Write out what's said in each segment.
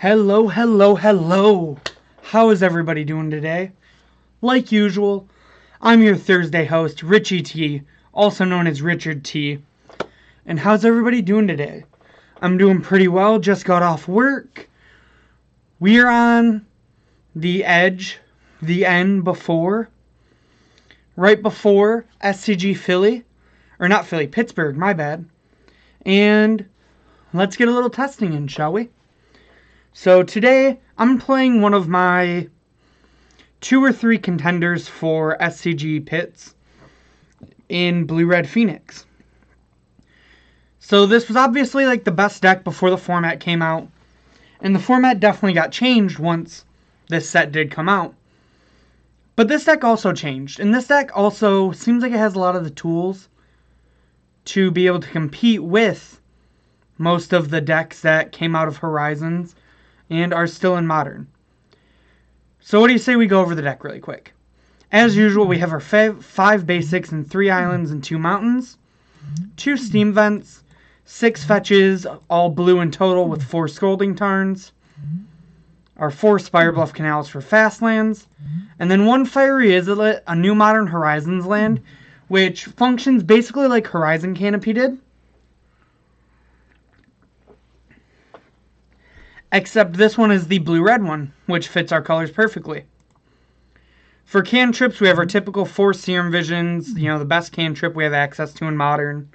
Hello, hello, hello. How is everybody doing today? Like usual, I'm your Thursday host, Richie T, also known as Richard T. And how's everybody doing today? I'm doing pretty well, just got off work. We are on the edge, the end right before SCG Philly, or not Philly, Pittsburgh, my bad. And let's get a little testing in, shall we? So today, I'm playing one of my 2 or 3 contenders for SCG Pitts in Blue-Red Phoenix. So this was obviously like the best deck before the format came out. And the format definitely got changed once this set did come out. But this deck also changed. And this deck also seems like it has a lot of the tools to be able to compete with most of the decks that came out of Horizons and are still in Modern. So what do you say we go over the deck really quick? As usual, we have our 5 basics and 3 islands and 2 mountains, 2 steam vents, 6 fetches, all blue in total with 4 Scolding Tarns, our 4 Spire Bluff Canals for fast lands, and then 1 Fiery Islet, a new Modern Horizons land, which functions basically like Horizon Canopy did. Except this one is the blue-red one, which fits our colors perfectly. For cantrips, we have our typical 4 Serum Visions, the best cantrip we have access to in Modern.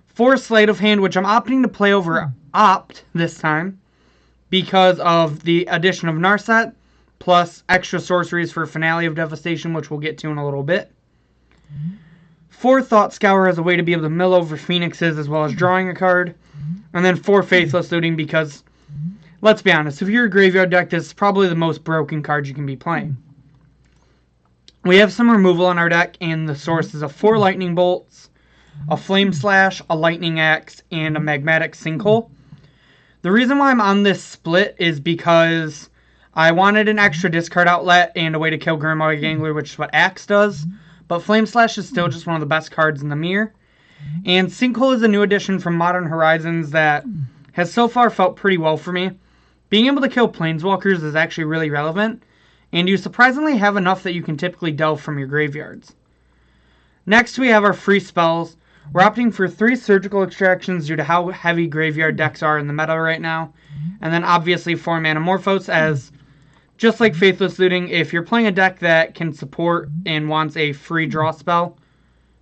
4 Sleight of Hand, which I'm opting to play over Opt this time, because of the addition of Narset, plus extra sorceries for Finale of Devastation, which we'll get to in a little bit. 4 Thought Scour as a way to be able to mill over Phoenixes as well as drawing a card. And then 4 Faithless Looting because, let's be honest, if you're a graveyard deck, this is probably the most broken card you can be playing. We have some removal on our deck, and the source is of 4 Lightning Bolts, a Flame Slash, a Lightning Axe, and a Magmatic Sinkhole. The reason why I'm on this split is because I wanted an extra discard outlet and a way to kill Grimoire Gangler, which is what Axe does. But Flame Slash is still just one of the best cards in the mirror. And Sinkhole is a new addition from Modern Horizons that has so far felt pretty well for me. Being able to kill Planeswalkers is actually really relevant, and you surprisingly have enough that you can typically delve from your graveyards. Next we have our free spells. We're opting for 3 Surgical Extractions due to how heavy graveyard decks are in the meta right now. And then obviously 4 Manamorphose, as just like Faithless Looting, if you're playing a deck that can support and wants a free draw spell,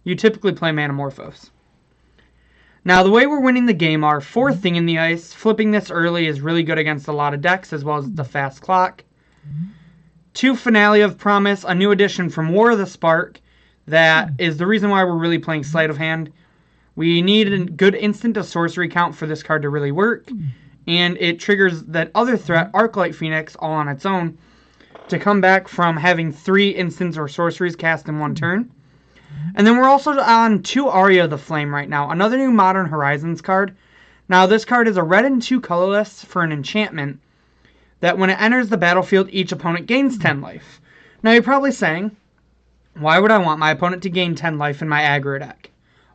you typically play Manamorphose. Now, the way we're winning the game are 4 Thing in the Ice. Flipping this early is really good against a lot of decks, as well as the fast clock. 2 Finale of Promise, a new addition from War of the Spark. That is the reason why we're really playing Sleight of Hand. We need a good instant to sorcery count for this card to really work. And it triggers that other threat, Arclight Phoenix, all on its own, to come back from having 3 instants or sorceries cast in 1 turn. And then we're also on 2 Aria the Flame right now, another new Modern Horizons card. Now this card is a red and 2 colorless for an enchantment that when it enters the battlefield, each opponent gains 10 life. Now you're probably saying, why would I want my opponent to gain 10 life in my aggro deck?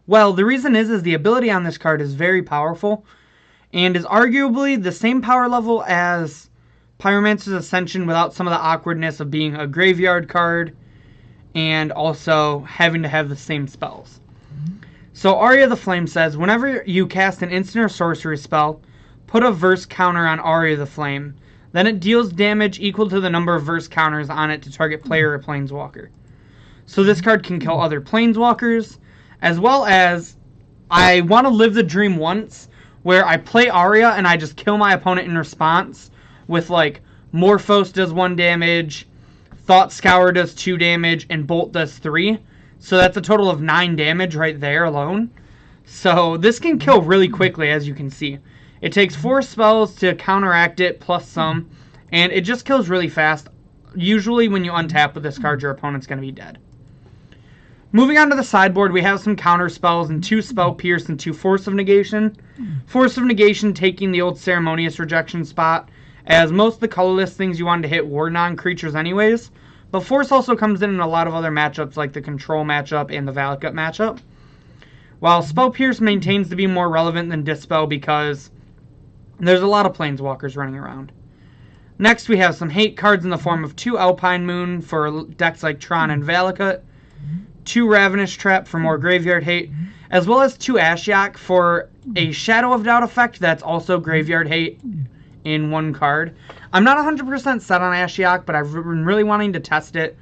Well, the reason is the ability on this card is very powerful and is arguably the same power level as Pyromancer's Ascension without some of the awkwardness of being a graveyard card and also having to have the same spells. So Aria the Flame says, whenever you cast an instant or sorcery spell, put a verse counter on Aria the Flame. Then it deals damage equal to the number of verse counters on it to target player or planeswalker. So this card can kill other planeswalkers, as well as I want to live the dream once where I play Aria and I just kill my opponent in response with like Morphos does 1 damage, Thought Scour does 2 damage, and Bolt does 3. So that's a total of 9 damage right there alone. So this can kill really quickly, as you can see. It takes 4 spells to counteract it, plus some, and it just kills really fast. Usually when you untap with this card, your opponent's going to be dead. Moving on to the sideboard, we have some counter spells and 2 Spell Pierce and 2 Force of Negation. Force of Negation taking the old Ceremonious Rejection spot, as most of the colorless things you wanted to hit were non-creatures anyways. But Force also comes in a lot of other matchups like the Control matchup and the Valakut matchup. While Spell Pierce maintains to be more relevant than Dispel because There's a lot of Planeswalkers running around. Next, we have some hate cards in the form of 2 Alpine Moon for decks like Tron and Valakut, 2 Ravenous Trap for more graveyard hate, as well as 2 Ashiok for a Shadow of Doubt effect that's also graveyard hate in 1 card. I'm not 100% set on Ashiok, but I've been really wanting to test it,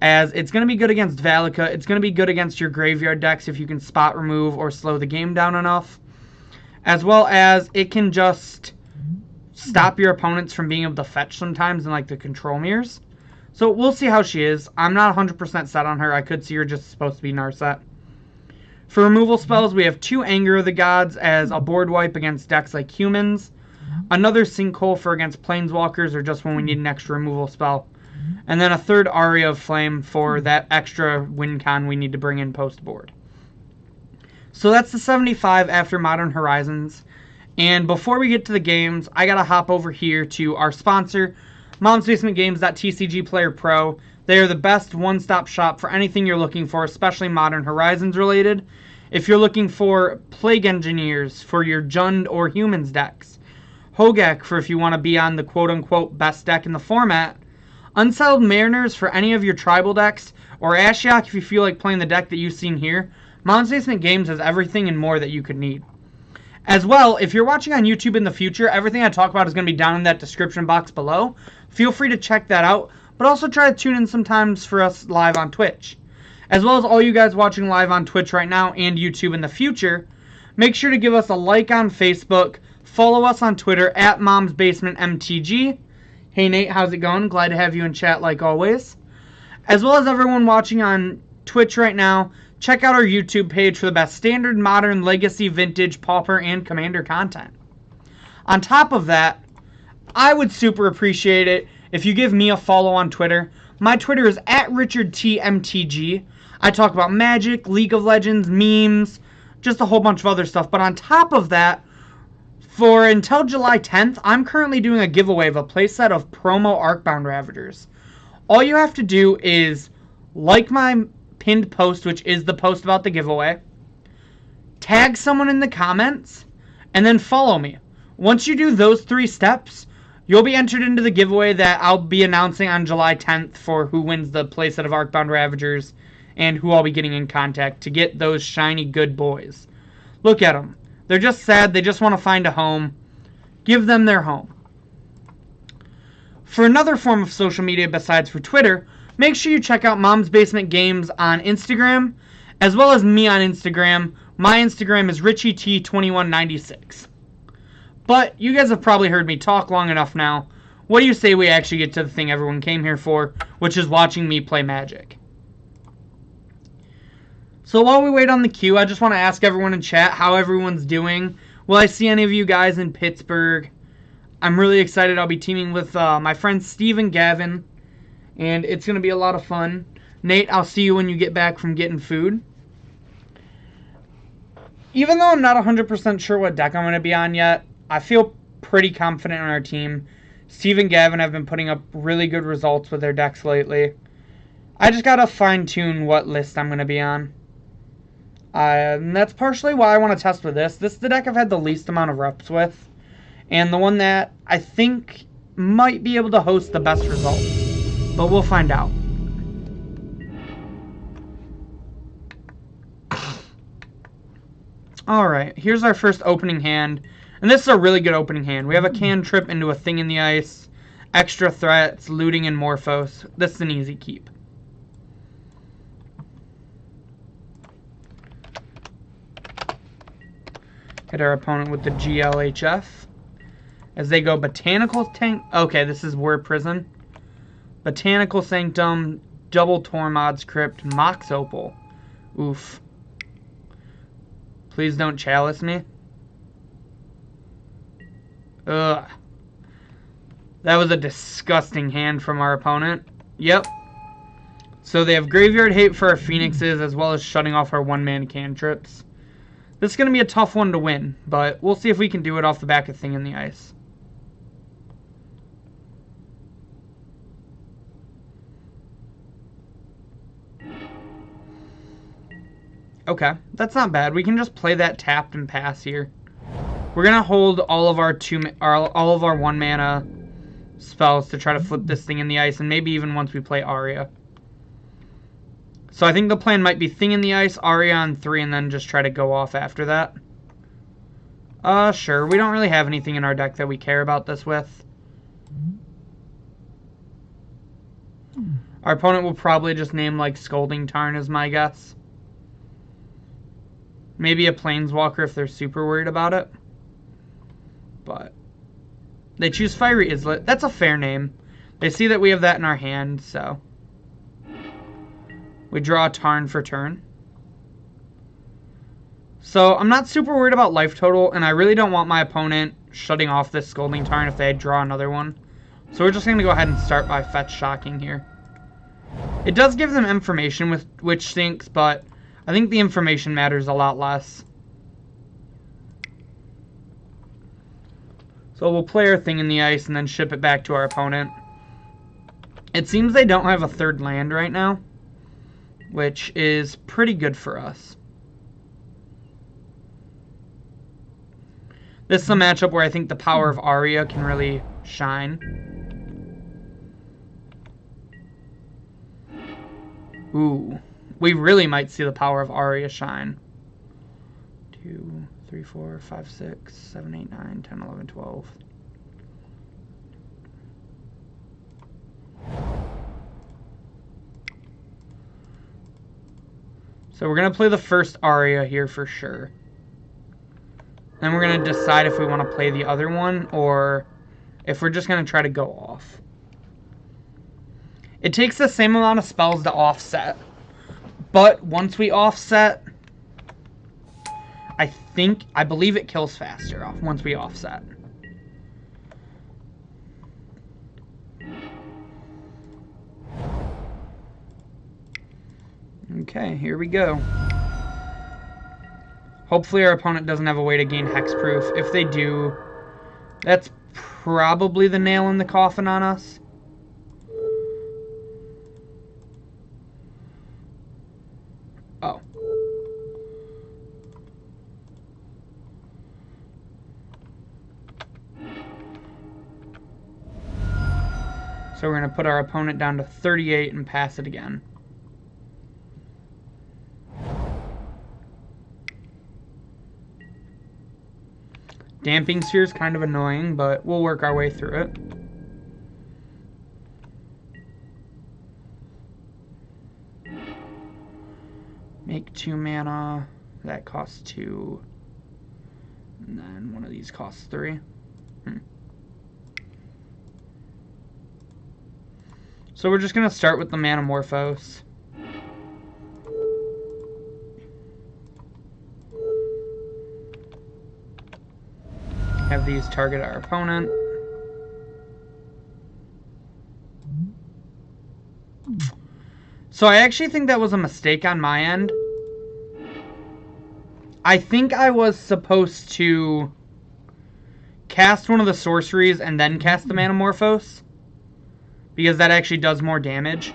as it's going to be good against Valakut. It's going to be good against your graveyard decks if you can spot remove or slow the game down enough, as well as it can just stop your opponents from being able to fetch sometimes in like the control mirrors. So we'll see how she is. I'm not 100% set on her. I could see her just supposed to be Narset. For removal spells, we have 2 Anger of the Gods as a board wipe against decks like humans, another Sinkhole for against Planeswalkers or just when we need an extra removal spell, and then a 3rd Aria of Flame for that extra win con we need to bring in post board. So that's the 75 after Modern Horizons. And before we get to the games, I gotta hop over here to our sponsor, MomsBasementGames.TCG Player Pro. They are the best one-stop shop for anything you're looking for, especially Modern Horizons related. If you're looking for Plague Engineers for your Jund or Humans decks, Hogak for if you want to be on the quote-unquote best deck in the format, Unsettled Mariners for any of your tribal decks, or Ashiok if you feel like playing the deck that you've seen here, Mom's Basement Games has everything and more that you could need. As well, if you're watching on YouTube in the future, everything I talk about is going to be down in that description box below. Feel free to check that out, but also try to tune in sometimes for us live on Twitch. As well as all you guys watching live on Twitch right now and YouTube in the future, make sure to give us a like on Facebook, follow us on Twitter at MomsBasementMTG. Hey Nate, how's it going? Glad to have you in chat like always. As well as everyone watching on Twitch right now, check out our YouTube page for the best standard, modern, legacy, vintage, pauper, and commander content. On top of that, I would super appreciate it if you give me a follow on Twitter. My Twitter is at RichardTMTG. I talk about Magic, League of Legends, memes, just a whole bunch of other stuff. But on top of that, for until July 10th, I'm currently doing a giveaway of a playset of promo Arcbound Ravagers. All you have to do is like my pinned post, which is the post about the giveaway, tag someone in the comments, and then follow me. Once you do those 3 steps, you'll be entered into the giveaway that I'll be announcing on July 10th for who wins the playset of Arcbound Ravagers and who I'll be getting in contact to get those shiny good boys. Look at them. They're just sad. They just want to find a home. Give them their home. For another form of social media besides for Twitter, make sure you check out Mom's Basement Games on Instagram, as well as me on Instagram. My Instagram is RichieT2196. But you guys have probably heard me talk long enough now. What do you say we actually get to the thing everyone came here for, which is watching me play Magic? So while we wait on the queue, I just want to ask everyone in chat how everyone's doing. Will I see any of you guys in Pittsburgh? I'm really excited. I'll be teaming with my friends Steve and Gavin, and it's going to be a lot of fun. Nate, I'll see you when you get back from getting food. Even though I'm not 100% sure what deck I'm going to be on yet, I feel pretty confident in our team. Steve and Gavin have been putting up really good results with their decks lately. I just got to fine-tune what list I'm going to be on. And that's partially why I want to test with this. This is the deck I've had the least amount of reps with, and the one that I think might be able to host the best results. But we'll find out. Alright, here's our first opening hand. And this is a really good opening hand. We have a cantrip into a thing in the ice, extra threats, looting, and Morphos. This is an easy keep. Hit our opponent with the GLHF. As they go Botanical Tank. Okay, this is War Prison. Botanical Sanctum, Double Tormod's Crypt, Mox Opal. Oof. Please don't chalice me. Ugh. That was a disgusting hand from our opponent. Yep. So they have Graveyard Hate for our Phoenixes, as well as shutting off our one-man cantrips. This is going to be a tough one to win, but we'll see if we can do it off the back of Thing in the Ice. Okay, that's not bad. We can just play that tapped and pass here. We're gonna hold all of our 1 mana spells to try to flip this thing in the ice, and maybe even once we play Aria. So I think the plan might be Thing in the Ice, Aria on 3, and then just try to go off after that. Sure. We don't really have anything in our deck that we care about this with. Our opponent will probably just name, like, Scolding Tarn is my guess. Maybe a Planeswalker if they're super worried about it. But they choose Fiery Islet. That's a fair name. They see that we have that in our hand, so we draw a Tarn for turn. So I'm not super worried about life total, and I really don't want my opponent shutting off this Scolding Tarn if they draw another one. So we're just going to go ahead and start by Fetch Shocking here. It does give them information, which stinks, but I think the information matters a lot less. So we'll play our Thing in the Ice and then ship it back to our opponent. It seems they don't have a 3rd land right now, which is pretty good for us. This is a matchup where I think the power of Aria can really shine. Ooh, we really might see the power of Aria shine. 2, 3, 4, 5, 6, 7, 8, 9, 10, 11, 12. So we're going to play the first Aria here for sure. Then we're going to decide if we want to play the other one or if we're just going to try to go off. It takes the same amount of spells to offset. But once we offset, I believe it kills faster off once we offset. Okay, here we go. Hopefully our opponent doesn't have a way to gain hexproof. If they do, that's probably the nail in the coffin on us. Oh. So we're going to put our opponent down to 38 and pass it again. Damping Sphere is kind of annoying, but we'll work our way through it. Make 2 mana. That costs 2. And then one of these costs 3. So we're just going to start with the Manamorphose. Have these target our opponent. So I actually think that was a mistake on my end. I think I was supposed to cast one of the sorceries and then cast the Manamorphose, because that actually does more damage.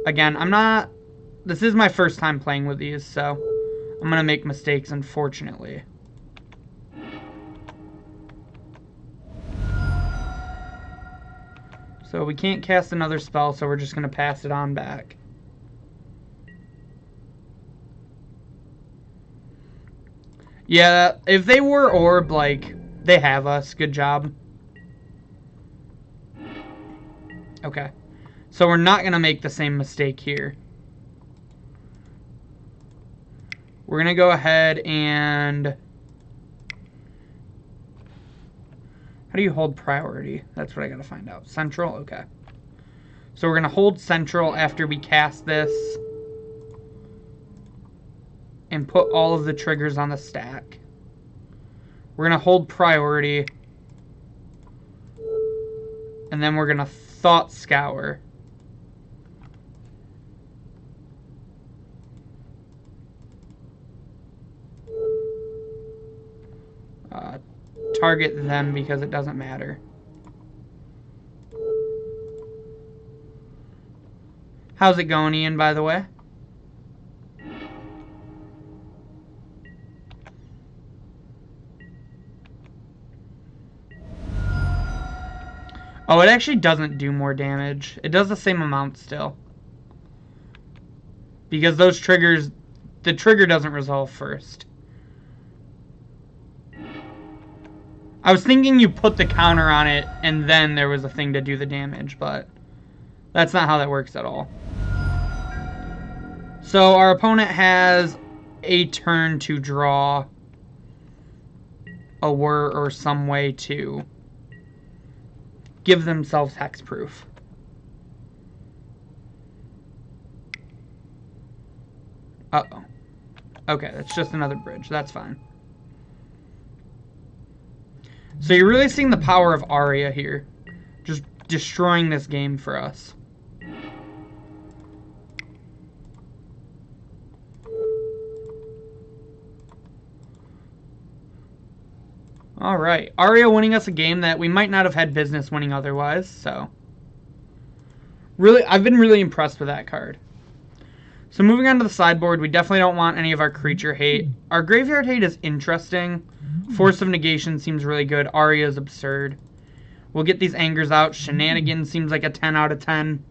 Again, this is my first time playing with these, so I'm going to make mistakes, unfortunately. So we can't cast another spell, so we're just going to pass it on back. Yeah, if they were orb, like, they have us. Good job. Okay. So we're not going to make the same mistake here. We're going to go ahead and... How do you hold priority? That's what I gotta find out. Central? Okay. So we're gonna hold central after we cast this. And put all of the triggers on the stack. We're gonna hold priority. And then we're gonna Thought Scour. Target them because it doesn't matter. How's it going, Ian, by the way? Oh, it actually doesn't do more damage. It does the same amount still. Because those triggers, the trigger doesn't resolve first. I was thinking you put the counter on it and then there was a thing to do the damage, but that's not how that works at all. So our opponent has a turn to draw a whir or some way to give themselves hexproof. Uh-oh. Okay, that's just another bridge. That's fine. So you're really seeing the power of Aria here. Just destroying this game for us. Alright, Aria winning us a game that we might not have had business winning otherwise, so. Really, I've been really impressed with that card. So moving on to the sideboard, we definitely don't want any of our creature hate. Our graveyard hate is interesting. Force of Negation seems really good. Aria is absurd. We'll get these angers out. Shenanigans seems like a 10 out of 10.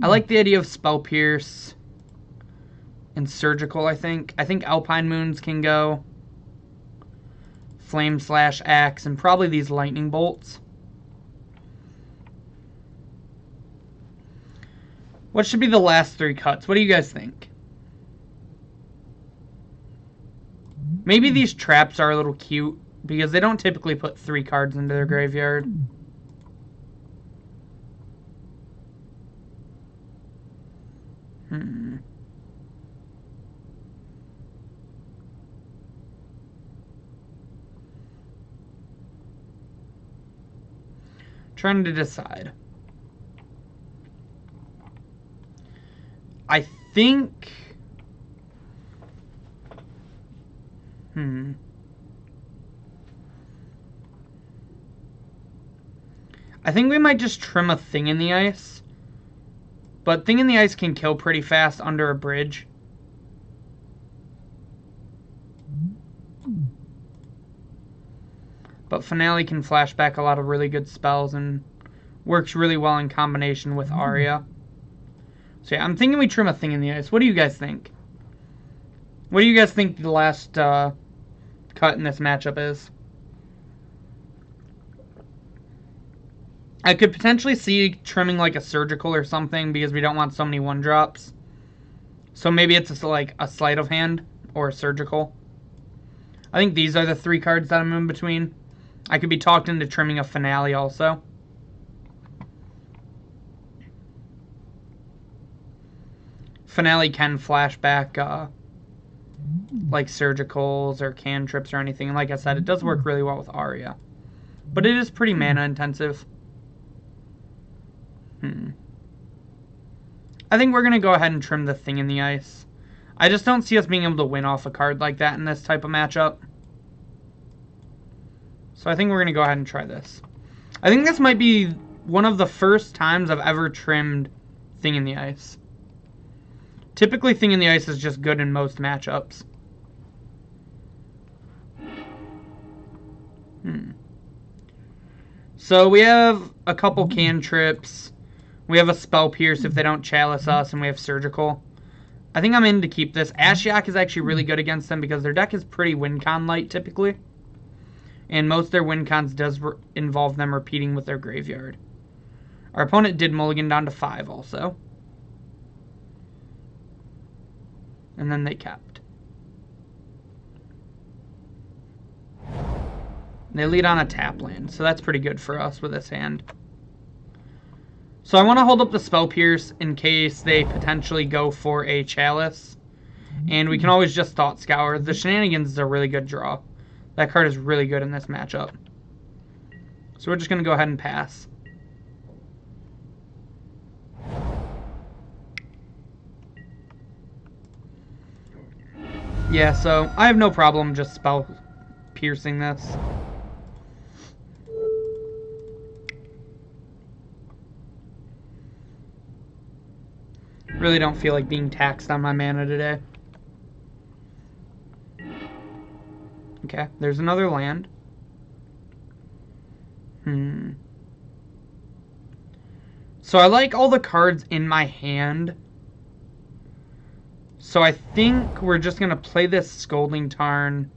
I like the idea of Spell Pierce and Surgical, I think. I think Alpine Moons can go. Flame Slash Axe, and probably these Lightning Bolts. What should be the last 3 cuts? What do you guys think? Maybe these traps are a little cute, because they don't typically put 3 cards into their graveyard. Trying to decide. I think... I think we might just trim a Thing in the Ice. But Thing in the Ice can kill pretty fast under a bridge. But Finale can flash back a lot of really good spells and works really well in combination with Aria. So yeah, I'm thinking we trim a Thing in the Ice. What do you guys think? What do you guys think the last cut in this matchup is? I could potentially see trimming like a Surgical or something because we don't want so many 1-drops. So maybe it's just like a Sleight of Hand or a Surgical. I think these are the 3 cards that I'm in between. I could be talked into trimming a Finale also. Finale can flash back like Surgicals or Cantrips or anything. And like I said, it does work really well with Aria. But it is pretty mana intensive. I think we're going to go ahead and trim the Thing in the Ice. I just don't see us being able to win off a card like that in this type of matchup. So I think we're going to go ahead and try this. I think this might be one of the first times I've ever trimmed Thing in the Ice. Typically, Thing in the Ice is just good in most matchups. So we have a couple Cantrips. We have a Spell Pierce if they don't Chalice us, and we have Surgical. I think I'm in to keep this. Ashiok is actually really good against them because their deck is pretty win-con light typically. And most of their win-cons does involve them repeating with their graveyard. Our opponent did mulligan down to 5 also. And then they kept. They lead on a tap land, so that's pretty good for us with this hand. So I want to hold up the Spell Pierce in case they potentially go for a Chalice. And we can always just Thought Scour. The Shenanigans is a really good draw. That card is really good in this matchup. So we're just going to go ahead and pass. Yeah, so I have no problem just Spell Piercing this. Really don't feel like being taxed on my mana today. Okay, there's another land. So I like all the cards in my hand. So I think we're just going to play this Scolding Tarn.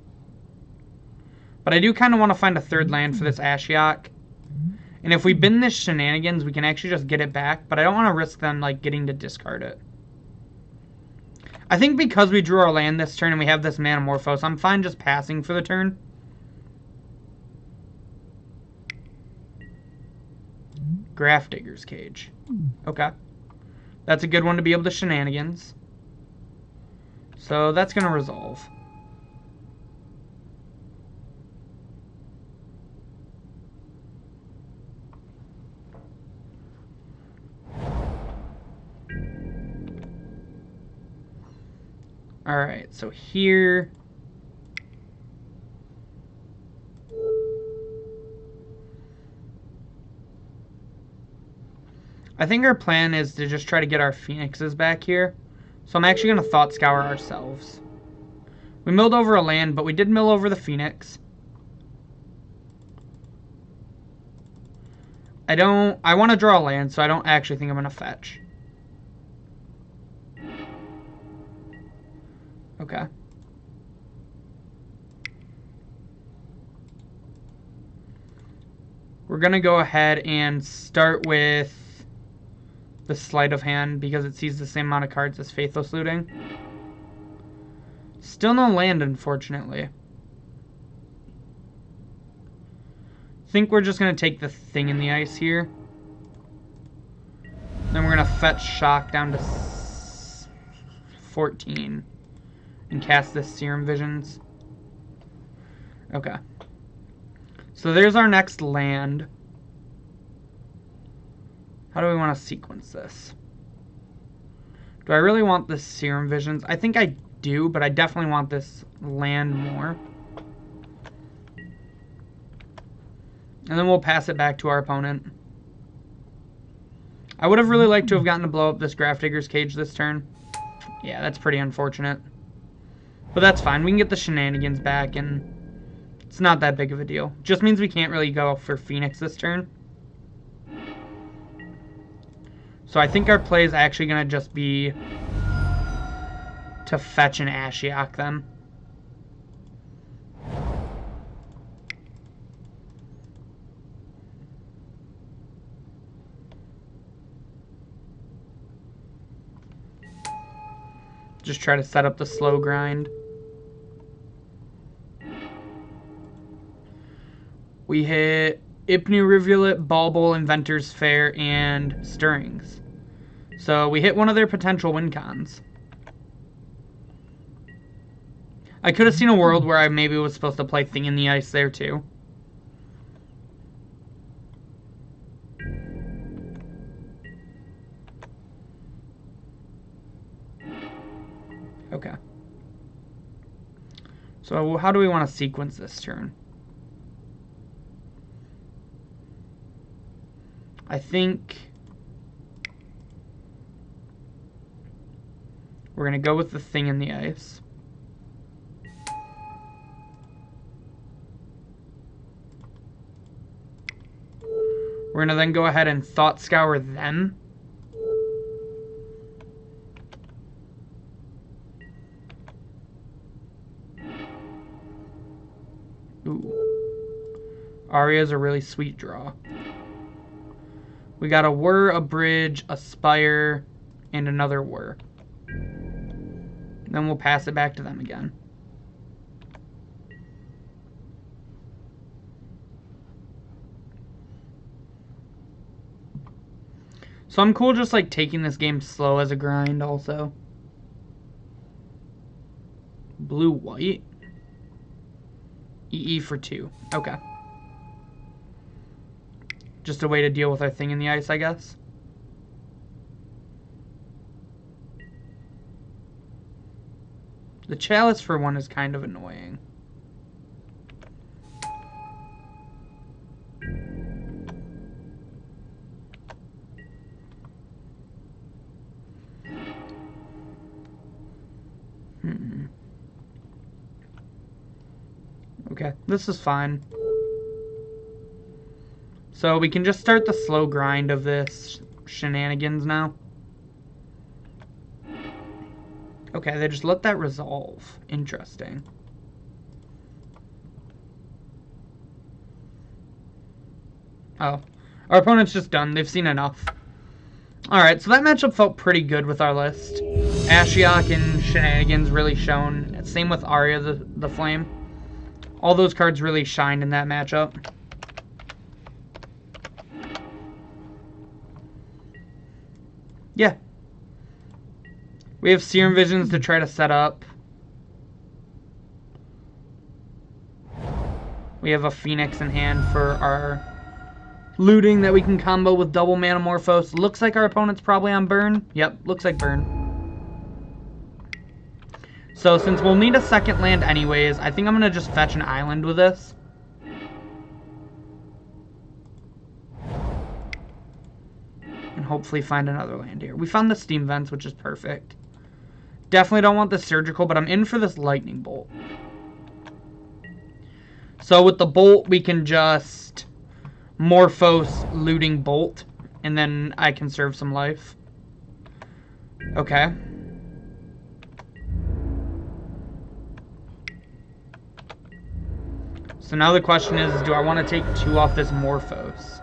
But I do kind of want to find a third land for this Ashiok. And if we bin this Shenanigans, we can actually just get it back. But I don't want to risk them like getting to discard it. I think because we drew our land this turn and we have this Manamorphose, I'm fine just passing for the turn. Grafdigger's Cage. Okay. That's a good one to be able to Shenanigans. So that's going to resolve. Alright, so here... I think our plan is to just try to get our Phoenixes back here. So I'm actually going to Thought Scour ourselves. We milled over a land, but we did mill over the Phoenix. I want to draw a land, so I don't actually think I'm going to fetch. Okay. We're going to go ahead and start with the Sleight of Hand because it sees the same amount of cards as Faithless Looting. Still no land, unfortunately. I think we're just going to take the Thing in the Ice here. Then we're going to fetch Shock down to 14 and cast this Serum Visions. Okay. So there's our next land. How do we want to sequence this? Do I really want this Serum Visions? I think I do, but I definitely want this land more. And then we'll pass it back to our opponent. I would have really liked to have gotten to blow up this Grafdigger's Cage this turn. Yeah, that's pretty unfortunate. But that's fine. We can get the Shenanigans back, and it's not that big of a deal. Just means we can't really go for Phoenix this turn. So I think our play is actually going to just be to fetch an Ashiok then. Just try to set up the slow grind. We hit Ipnu Rivulet, Bulbul, Inventor's Fair, and Stirrings. So we hit one of their potential win cons. I could have seen a world where I maybe was supposed to play Thing in the Ice there too. Okay. So how do we want to sequence this turn? I think we're going to go with the Thing in the Ice. We're going to then go ahead and Thought Scour them. Ooh. Aria is a really sweet draw. We got a Whir, a Bridge, a Spire, and another Whir. Then we'll pass it back to them again. So I'm cool just like taking this game slow as a grind also. Blue-white. EE for 2. Okay. Just a way to deal with our Thing in the Ice, I guess. The Chalice for 1 is kind of annoying. Okay, this is fine. So we can just start the slow grind of this. shenanigans now. Okay, they just let that resolve. Interesting. Oh. Our opponent's just done. They've seen enough. Alright, so that matchup felt pretty good with our list. Ashiok and Shenanigans really shone. Same with Aria the Flame. All those cards really shined in that matchup. Yeah. We have Serum Visions to try to set up. We have a Phoenix in hand for our looting that we can combo with double Manamorphose. Looks like our opponent's probably on burn. Yep, looks like burn. So since we'll need a second land anyways, I think I'm going to just fetch an island with this. And hopefully find another land here. We found the Steam Vents, which is perfect. Definitely don't want the Surgical, but I'm in for this Lightning Bolt. So with the Bolt, we can just Morphos Looting Bolt, and then I conserve some life. Okay. So now the question is do I want to take 2 off this Morphos?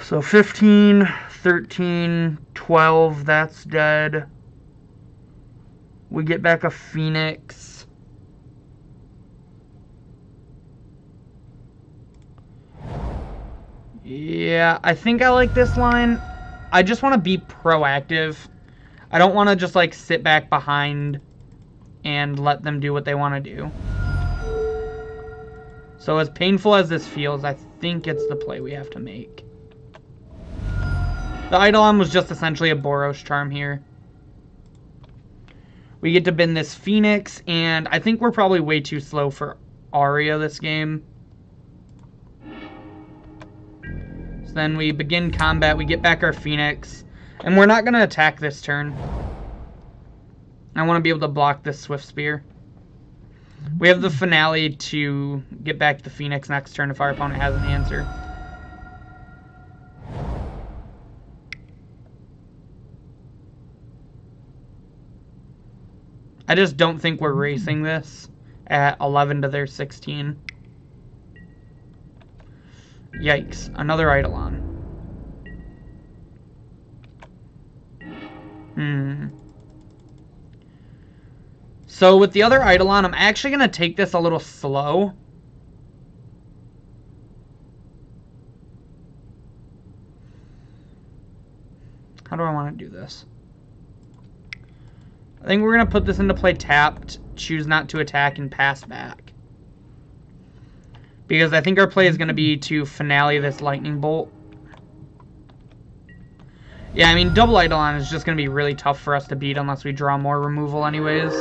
So 15, 13, 12, that's dead. We get back a Phoenix. Yeah, I think I like this line. I just want to be proactive. I don't want to just like sit back behind and let them do what they want to do. So as painful as this feels, I think it's the play we have to make. The Eidolon was just essentially a Boros Charm here. We get to bin this Phoenix, and I think we're probably way too slow for Aria this game. So then we begin combat, we get back our Phoenix, and we're not going to attack this turn. I want to be able to block this Swift Spear. We have the Finale to get back the Phoenix next turn if our opponent has an answer. I just don't think we're racing this at 11 to their 16. Yikes. Another Eidolon. So with the other Eidolon, I'm actually going to take this a little slow. How do I want to do this? I think we're going to put this into play tapped, choose not to attack, and pass back. Because I think our play is going to be to Finale this Lightning Bolt. Yeah, I mean, double Eidolon is just going to be really tough for us to beat unless we draw more removal anyways.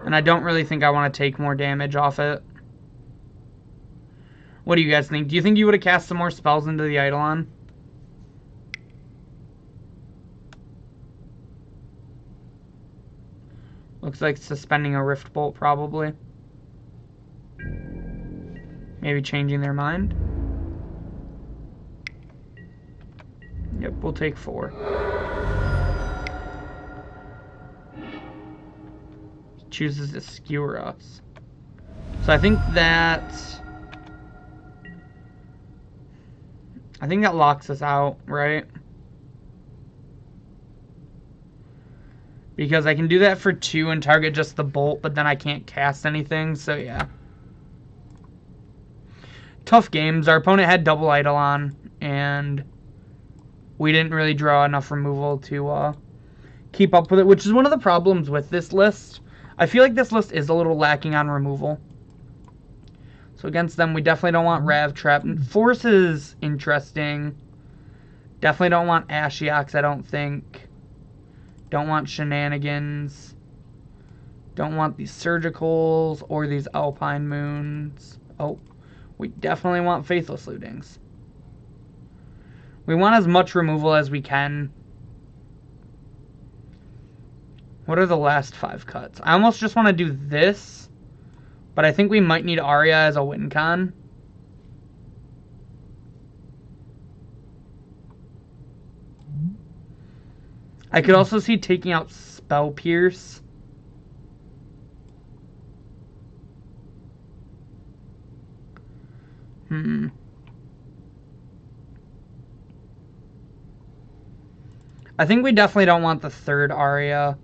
And I don't really think I want to take more damage off it. What do you guys think? Do you think you would have cast some more spells into the Eidolon? Looks like suspending a Rift Bolt, probably. Maybe changing their mind. Yep, we'll take 4. He chooses to skewer us. So I think that locks us out, right? Because I can do that for 2 and target just the bolt, but then I can't cast anything, so yeah. Tough games. Our opponent had double Eidolon, and we didn't really draw enough removal to keep up with it, which is one of the problems with this list. I feel like this list is a little lacking on removal. So against them, we definitely don't want Rav Trap. Force is interesting. Definitely don't want Ashioks, I don't think. Don't want Shenanigans. Don't want these Surgicals or these Alpine Moons. Oh, we definitely want Faithless Lootings. We want as much removal as we can. What are the last 5 cuts? I almost just want to do this, but I think we might need Aria as a win con. I could also see taking out Spell Pierce. I think we definitely don't want the third Aria.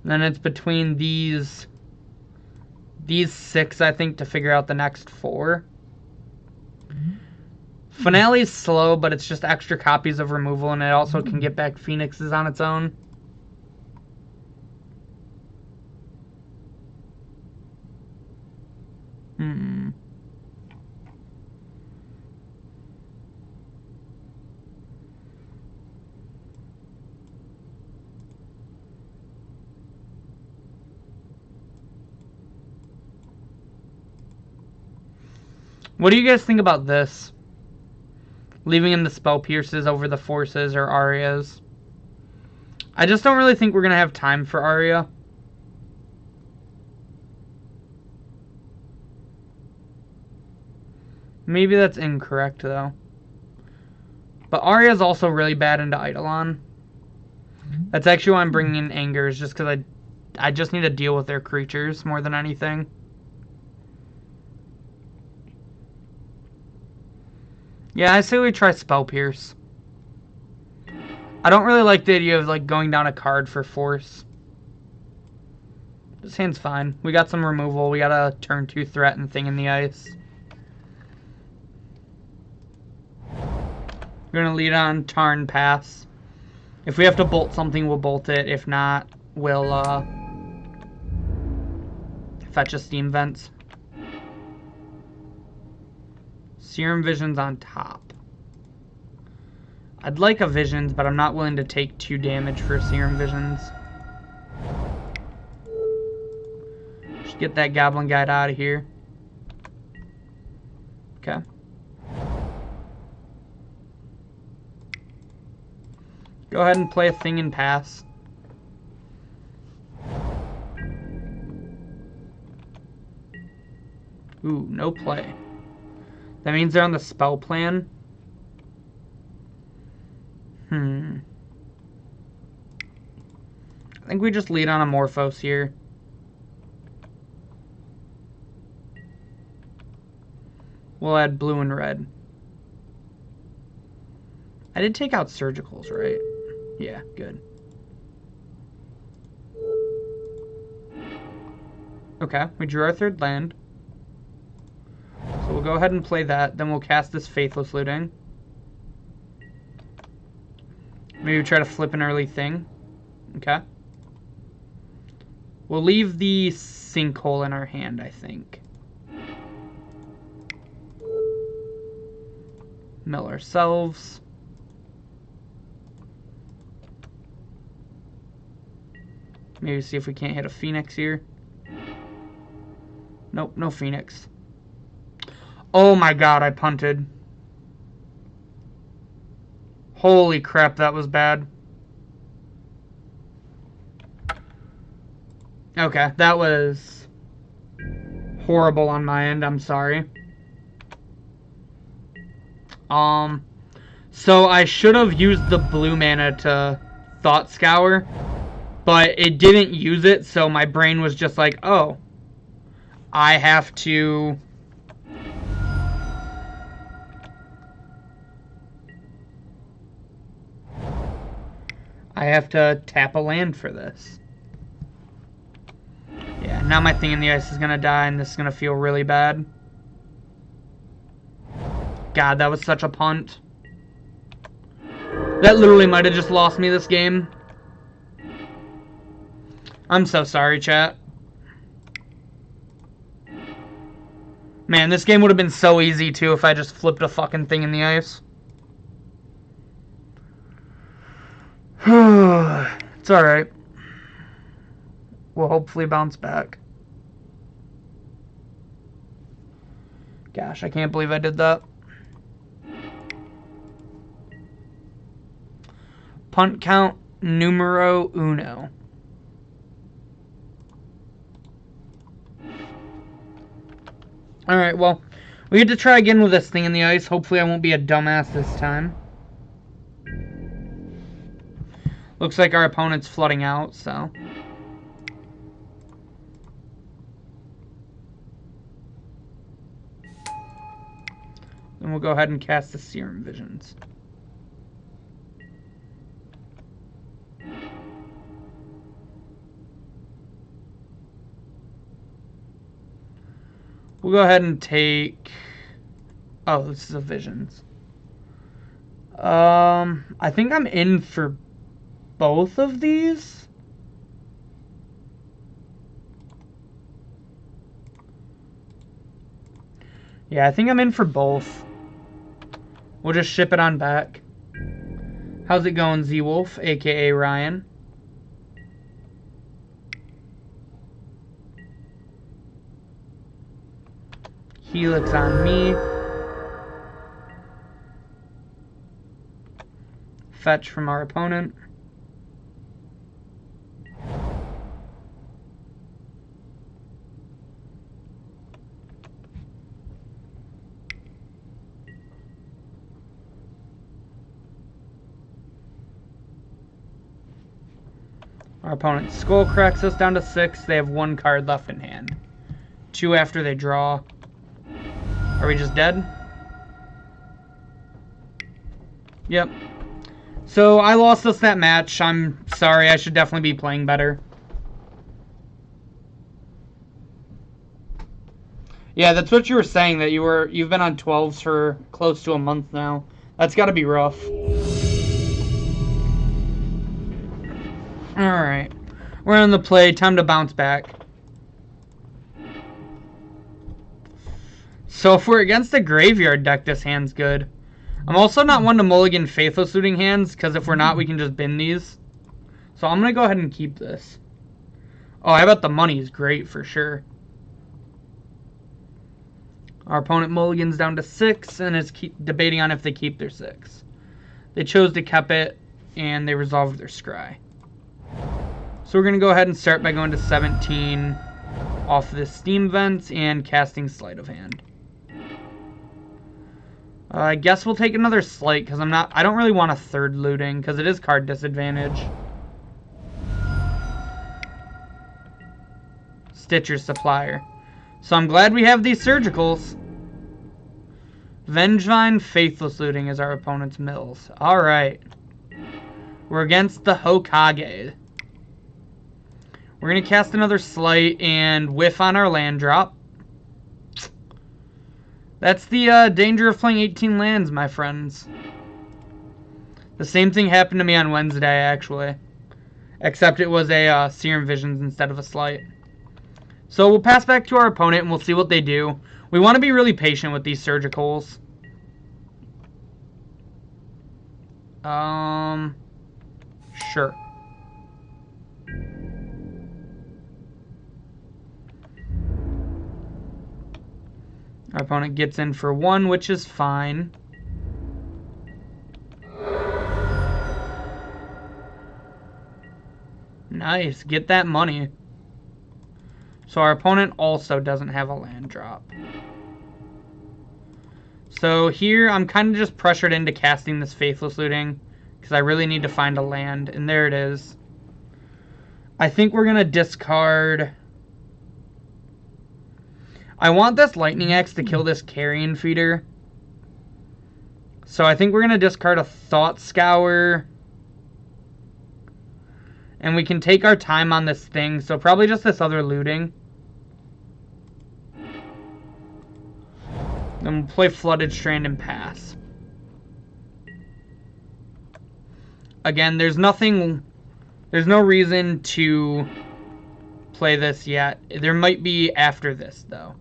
And then it's between these 6, I think, to figure out the next 4. Finale's slow, but it's just extra copies of removal, and it also can get back Phoenixes on its own. What do you guys think about this? Leaving in the Spell Pierces over the Forces or Arias. I just don't really think we're going to have time for Aria. Maybe that's incorrect, though. But Aria is also really bad into Eidolon. That's actually why I'm bringing in Anger, is just because I just need to deal with their creatures more than anything. Yeah, I say we try Spell Pierce. I don't really like the idea of like going down a card for Force. This hand's fine. We got some removal. We got a turn 2 threat and Thing in the Ice. We're going to lead on Tarn Pass. If we have to bolt something, we'll bolt it. If not, we'll fetch a Steam Vents. Serum Vision's on top. I'd like a Visions, but I'm not willing to take 2 damage for Serum Visions. Just get that Goblin Guide out of here. Okay. Go ahead and play a Thing and pass. Ooh, no play. That means they're on the spell plan. I think we just lead on Amorphos here. We'll add blue and red. I did take out Surgicals, right? Yeah, good. Okay, we drew our 3rd land. So we'll go ahead and play that. Then we'll cast this Faithless Looting. Maybe try to flip an early Thing. Okay. We'll leave the Sinkhole in our hand, I think. Mill ourselves. Maybe see if we can't hit a Phoenix here. Nope, no Phoenix. Oh my god, I punted. Holy crap, that was bad. Okay, that was horrible on my end. I'm sorry. So I should have used the blue mana to Thought Scour, but it didn't use it, so my brain was just like, oh, I have to... tap a land for this. Yeah, now my Thing in the Ice is going to die, and this is going to feel really bad. God, that was such a punt. That literally might have just lost me this game. I'm so sorry, chat. Man, this game would have been so easy, too, if I just flipped a fucking Thing in the Ice. It's alright. We'll hopefully bounce back. Gosh, I can't believe I did that. Punt count numero uno. Alright, well, We get to try again with this thing in the ice. Hopefully I won't be a dumbass this time. Looks like our opponent's flooding out, so... Then we'll go ahead and cast the Serum Visions. We'll go ahead and take... Oh, this is a Visions. I think I'm in for both of these. Yeah, I think I'm in for both. We'll just ship it on back. How's it going, Z-Wolf, aka Ryan? Helix on me. Fetch from our opponent. Our opponent skull cracks us down to 6. They have 1 card left in hand. 2 after they draw. Are we just dead? Yep. So I lost us that match. I'm sorry. I should definitely be playing better. Yeah, that's what you were saying, that you've been on 12s for close to a month now. That's got to be rough. Alright. We're on the play. Time to bounce back. So if we're against a graveyard deck, this hand's good. I'm also not one to mulligan Faithless Looting hands, because if we're not, we can just bin these. So I'm going to go ahead and keep this. Oh, I bet the money is great for sure. Our opponent mulligans down to 6, and is debating on if they keep their 6. They chose to keep it, and they resolved their scry. So we're going to go ahead and start by going to 17 off the Steam Vents and casting Sleight of Hand. I guess we'll take another Sleight, because I don't really want a 3rd looting, because it is card disadvantage. Stitcher's Supplier. So I'm glad we have these Surgicals. Vengevine, Faithless Looting is our opponent's mills. Alright. We're against the Hokage. We're going to cast another Sleight and whiff on our land drop. That's the danger of playing 18 lands, my friends. The same thing happened to me on Wednesday, actually. Except it was a Serum Visions instead of a Sleight. So we'll pass back to our opponent and we'll see what they do. We want to be really patient with these Surgicals. Sure. Our opponent gets in for 1, which is fine. Nice, get that money. So our opponent also doesn't have a land drop. So here I'm kind of just pressured into casting this Faithless Looting because I really need to find a land, and there it is. I think we're going to discard... I want this Lightning Axe to kill this Carrion Feeder. So I think we're going to discard a Thought Scour. And we can take our time on this thing, so probably just this other looting. Then we'll play Flooded Strand and pass. Again, there's no reason to play this yet. There might be after this, though.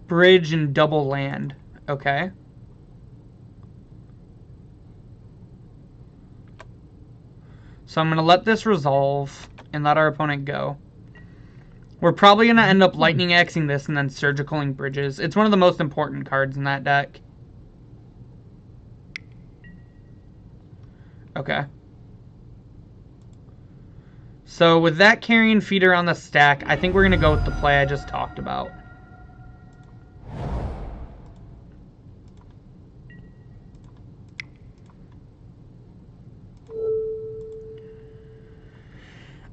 Bridge and double land. Okay. So I'm going to let this resolve and let our opponent go. We're probably going to end up Lightning Axing this and then Surgicaling Bridges. It's one of the most important cards in that deck. Okay. So with that Carrion Feeder on the stack, I think we're going to go with the play I just talked about.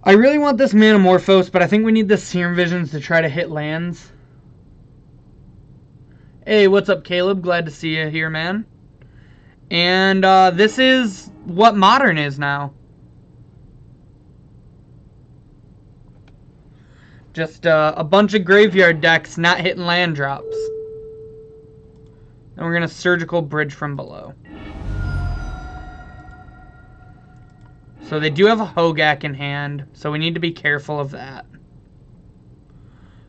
I really want this Manamorphose, but I think we need the Serum Visions to try to hit lands. Hey, what's up, Caleb? Glad to see you here, man. And this is what Modern is now. Just a bunch of graveyard decks not hitting land drops. And we're going to Surgical Bridge from below. So they do have a Hogak in hand, so we need to be careful of that.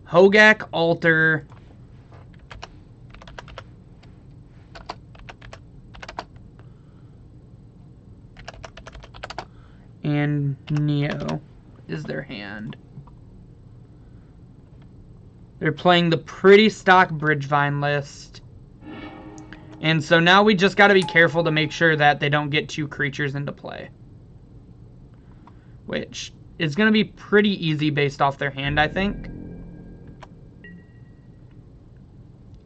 Hogak, Alter. And Neo is their hand. They're playing the pretty stock Bridgevine list. And so now we just got to be careful to make sure that they don't get 2 creatures into play. Which is going to be pretty easy based off their hand, I think.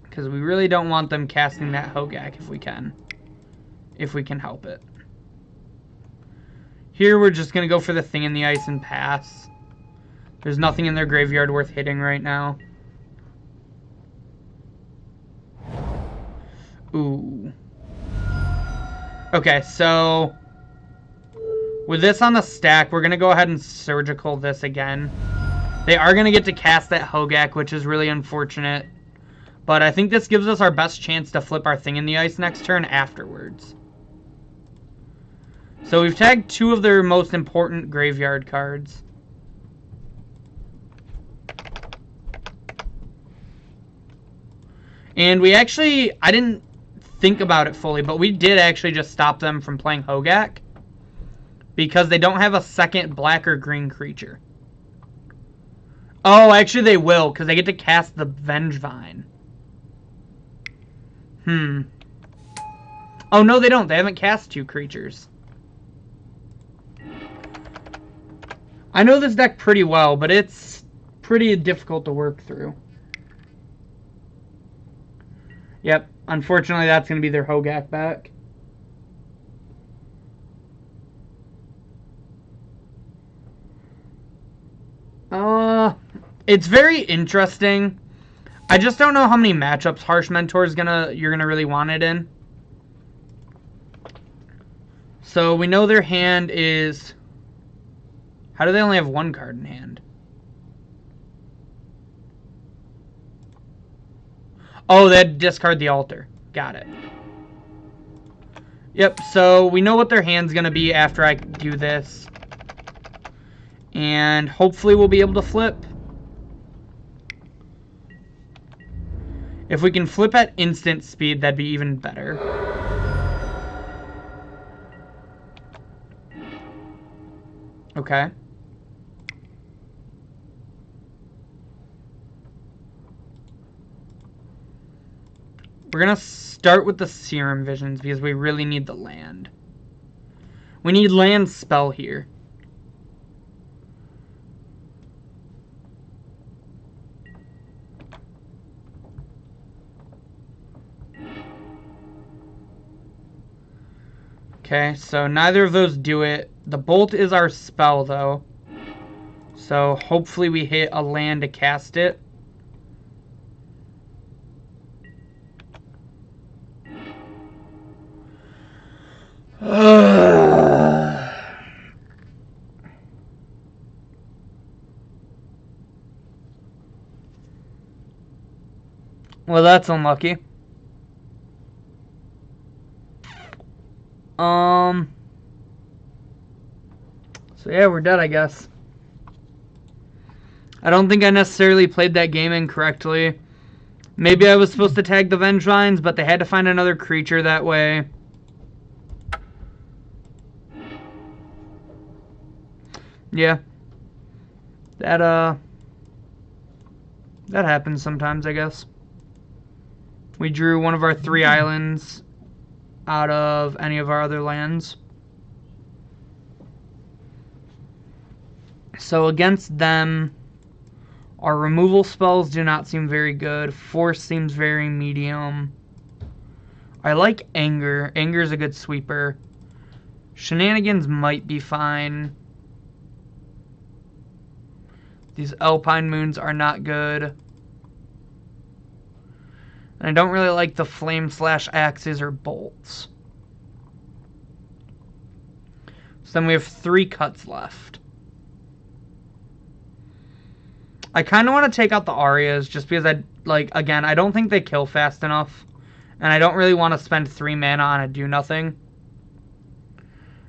Because we really don't want them casting that Hogak if we can. If we can help it. Here we're just going to go for the Thing in the Ice and pass. There's nothing in their graveyard worth hitting right now. Ooh. Okay, so with this on the stack, we're going to go ahead and Surgical this again. They are going to get to cast that Hogak, which is really unfortunate. But I think this gives us our best chance to flip our Thing in the Ice next turn afterwards. So we've tagged 2 of their most important graveyard cards. And we actually, I didn't think about it fully, but we did actually just stop them from playing Hogak. Because they don't have a second black or green creature. Oh, actually they will, because they get to cast the Vengevine. Oh, no, they don't. They haven't cast 2 creatures. I know this deck pretty well, but it's pretty difficult to work through. Yep, unfortunately that's going to be their Hogak back. It's very interesting. I just don't know how many matchups Harsh Mentor is you're gonna really want it in. So we know their hand is. How do they only have 1 card in hand? Oh, they had to discard the Altar. Got it. Yep, so we know what their hand's gonna be after I do this. And hopefully we'll be able to flip. If we can flip at instant speed, that'd be even better. Okay. We're going to start with the Serum Visions because we really need the land. We need land spell here. Okay, so neither of those do it. The Bolt is our spell, though. So hopefully we hit a land to cast it. Well, that's unlucky. So yeah, we're dead, I guess. I don't think I necessarily played that game incorrectly. Maybe I was supposed to tag the Vengevines, but they had to find another creature that way. Yeah. That happens sometimes, I guess. We drew one of our 3 islands out of any of our other lands. So against them, our removal spells do not seem very good. Force seems very medium. I like Anger. Anger is a good sweeper. Shenanigans might be fine. These Alpine Moons are not good. And I don't really like the Flame Slash Axes or Bolts. So then we have 3 cuts left. I kind of want to take out the Arias just because again, I don't think they kill fast enough. And I don't really want to spend 3 mana on a do-nothing.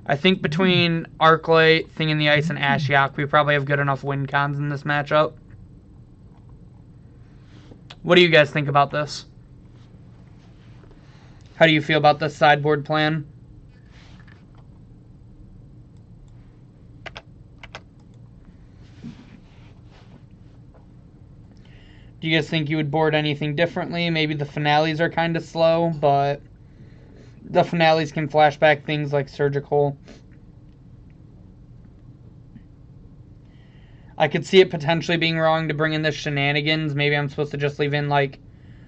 I think between Arclight, Thing in the Ice, and Ashiok, we probably have good enough win cons in this matchup. What do you guys think about this? How do you feel about this sideboard plan? Do you guys think you would board anything differently? Maybe the finales are kind of slow, but the finales can flashback things like Surgical. I could see it potentially being wrong to bring in the Shenanigans. Maybe I'm supposed to just leave in, like,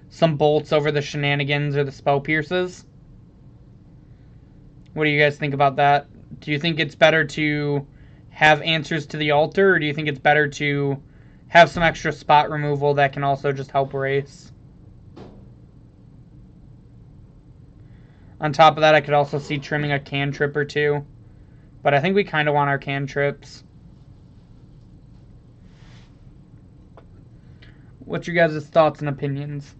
some bolts over the Shenanigans or the Spell Pierces. What do you guys think about that? Do you think it's better to have answers to the altar, or do you think it's better to have some extra spot removal that can also just help race? On top of that, I could also see trimming a cantrip or 2. But I think we kind of want our cantrips. What's your guys' thoughts and opinions?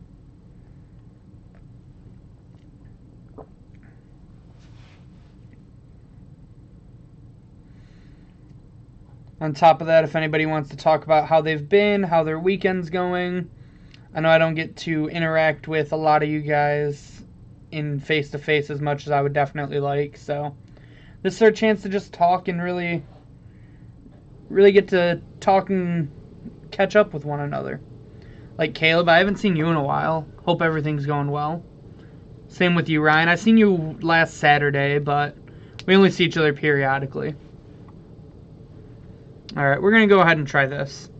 On top of that, if anybody wants to talk about how they've been, how their weekend's going. I know I don't get to interact with a lot of you guys in face-to-face as much as I would definitely like, so this is our chance to just talk and really get to talk and catch up with one another. Like, Caleb, I haven't seen you in a while. Hope everything's going well. Same with you, Ryan. I seen you last Saturday, but we only see each other periodically. Alright, we're going to go ahead and try this.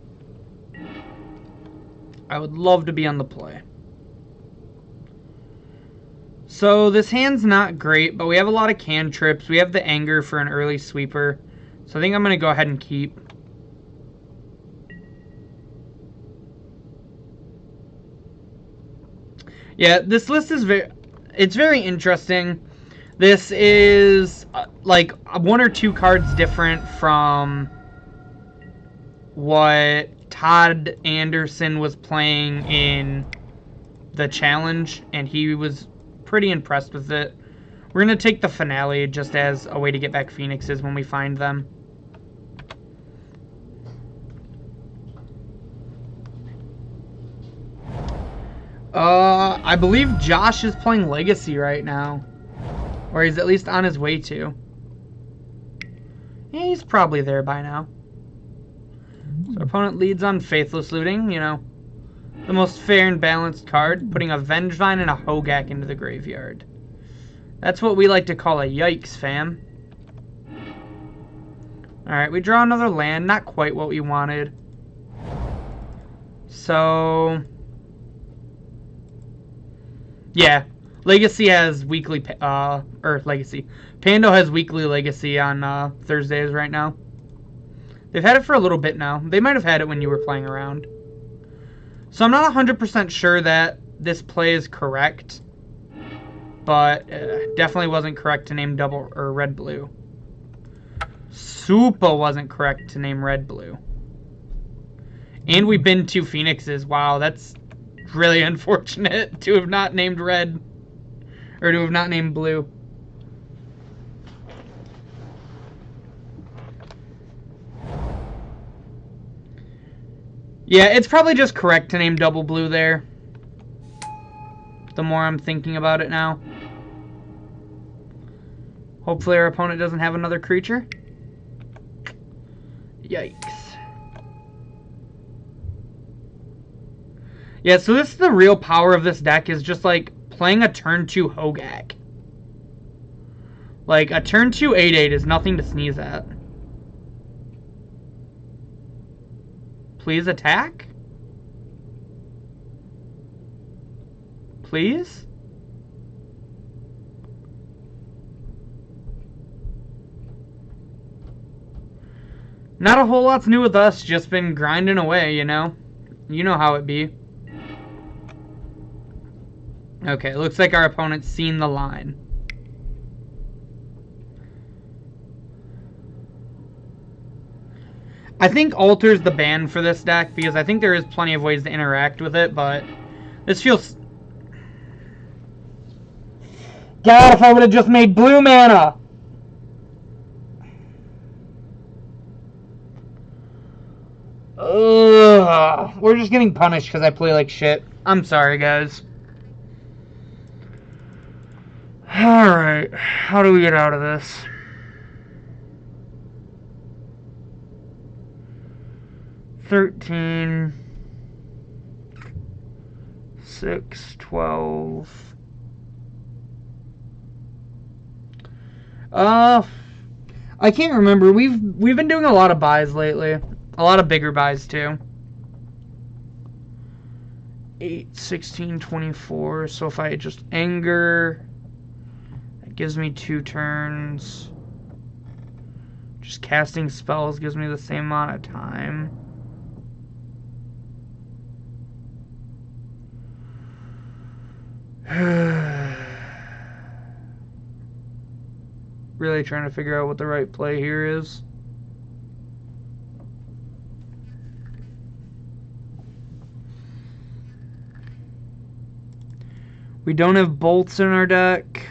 I would love to be on the play. So, this hand's not great, but we have a lot of cantrips. We have the Anger for an early sweeper. So I think I'm going to go ahead and keep. Yeah, this list is very interesting. This is like 1 or 2 cards different from what Todd Anderson was playing in the challenge, and he was pretty impressed with it. We're going to take the finale just as a way to get back Phoenixes when we find them. I believe Josh is playing Legacy right now. Or he's at least on his way to. Yeah, he's probably there by now. So our opponent leads on Faithless Looting, you know. The most fair and balanced card, putting a Vengevine and a Hogak into the graveyard. That's what we like to call a yikes, fam. Alright, we draw another land. Not quite what we wanted. So yeah, Legacy has weekly, Legacy. Pando has weekly Legacy on Thursdays right now. They've had it for a little bit now. They might have had it when you were playing around. So I'm not 100% sure that this play is correct. But definitely wasn't correct to name double or red-blue. Super wasn't correct to name red-blue. And we've been 2 Phoenixes. Wow, that's really unfortunate to have not named red, or to have not named blue. Yeah, it's probably just correct to name double blue there. The more I'm thinking about it now. Hopefully our opponent doesn't have another creature. Yikes. Yeah, so this is the real power of this deck, is just like playing a turn 2 Hogak. Like a turn 2 8/8 is nothing to sneeze at. Please attack? Please? Not a whole lot's new with us, just been grinding away, you know? You know how it be. Okay, looks like our opponent's seen the line. I think Alter's the ban for this deck, because I think there is plenty of ways to interact with it, but this feels... God, if I would have just made blue mana! Ugh, we're just getting punished because I play like shit. I'm sorry, guys. Alright, how do we get out of this? 13, 6, 12. I can't remember. We've been doing a lot of buys lately. A lot of bigger buys too. 8, 16, 24. So if I just anger, that gives me 2 turns. Just casting spells gives me the same amount of time. Really trying to figure out what the right play here is. We don't have bolts in our deck.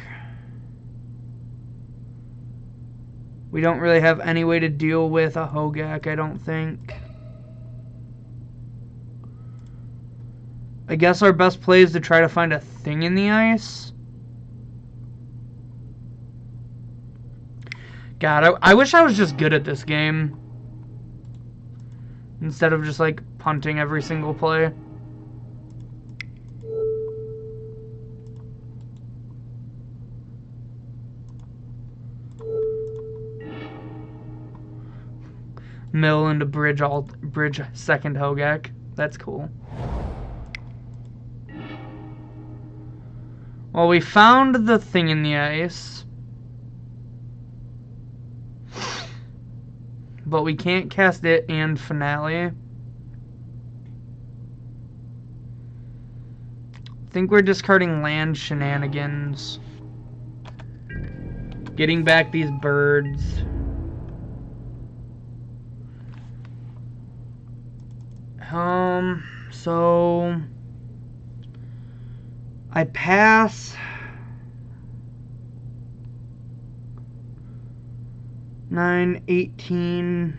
We don't really have any way to deal with a Hogak, I don't think. I guess our best play is to try to find a thing in the ice. God, I wish I was just good at this game. Instead of just, like, punting every single play. Mill into bridge second Hogak. That's cool. Well, we found the thing in the ice. But we can't cast it and Finale. I think we're discarding land shenanigans. Getting back these birds. So I pass 9, 18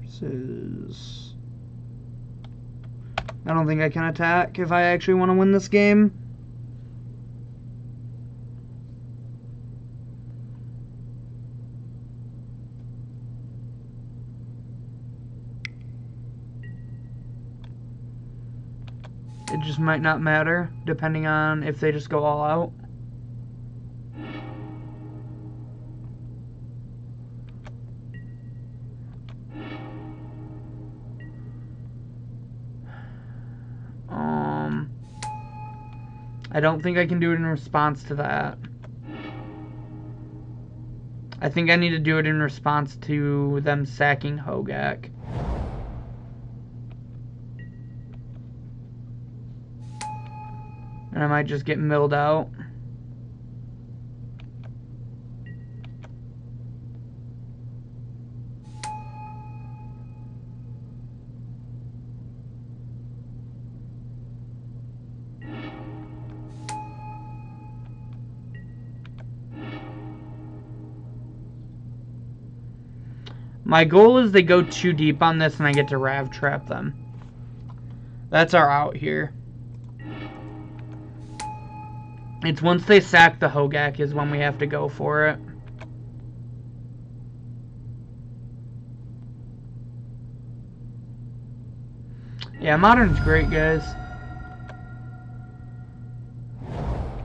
versus... I don't think I can attack if I actually want to win this game. It just might not matter, depending on if they just go all out. I don't think I can do it in response to that. I think I need to do it in response to them sacking Hogak. And I might just get milled out. My goal is they go too deep on this and I get to Rav Trap them. That's our out here. It's once they sack the Hogak is when we have to go for it. Yeah, Modern's great, guys.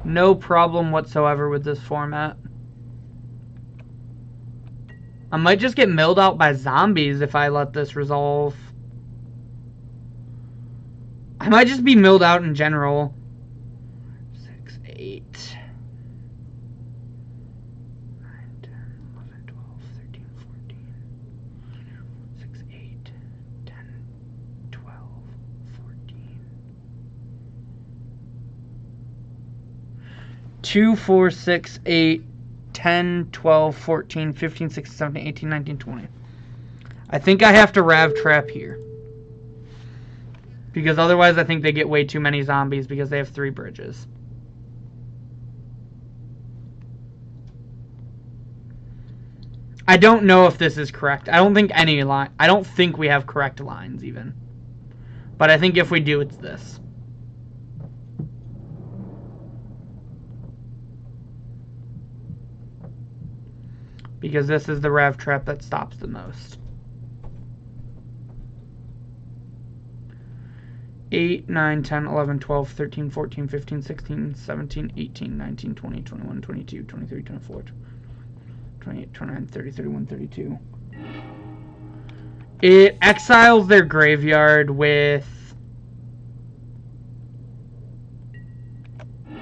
No problem whatsoever with this format. I might just get milled out by zombies if I let this resolve. I might just be milled out in general. 6, 8, 9, 10, 11, 12, 13, 14. 2, 4, 6, 8, 10, 12, 14, 15, 16, 17, 18, 19, 20. I think I have to Rav Trap here. Because otherwise I think they get way too many zombies because they have 3 bridges. I don't know if this is correct. I don't think I don't think we have correct lines even. But I think if we do, it's this. Because this is the Rav Trap that stops the most. 8, 9, 10, 11, 12, 13, 14, 15, 16, 17, 18, 19, 20, 21, 22, 23, 24, 28, 29, 30, 31, 32. It exiles their graveyard with...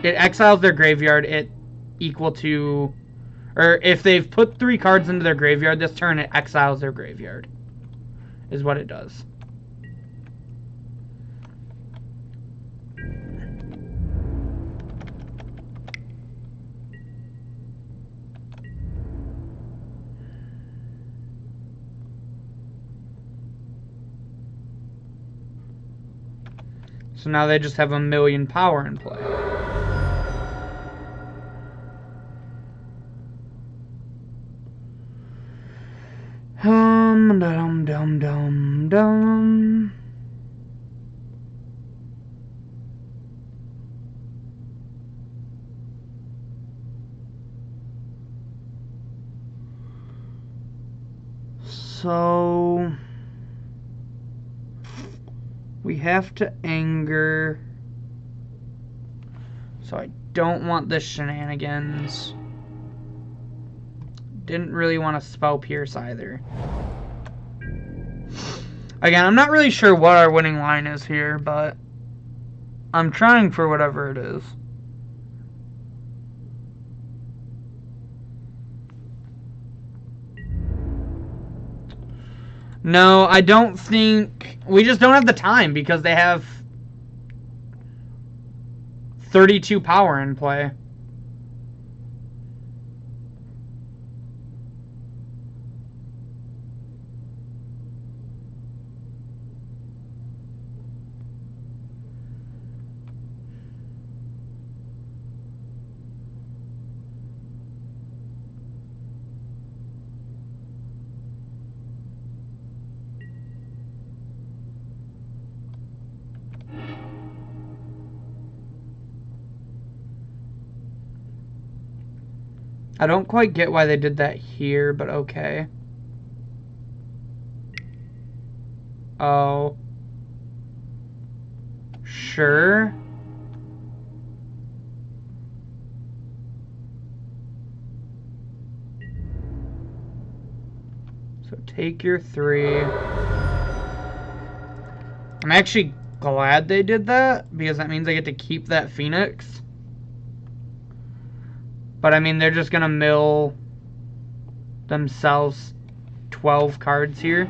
It exiles their graveyard at equal to... Or if they've put 3 cards into their graveyard this turn, it exiles their graveyard. Is what it does. So now they just have 1,000,000 power in play. Dum dum dum dum. So we have to anger. So I don't want this shenanigans. Didn't really want to spell Pierce either. Again, I'm not really sure what our winning line is here, but I'm trying for whatever it is. No, I don't think... We just don't have the time because they have 32 power in play. I don't quite get why they did that here, but okay. Oh. Sure. So take your 3. I'm actually glad they did that, because that means I get to keep that Phoenix. But I mean, they're just gonna mill themselves 12 cards here.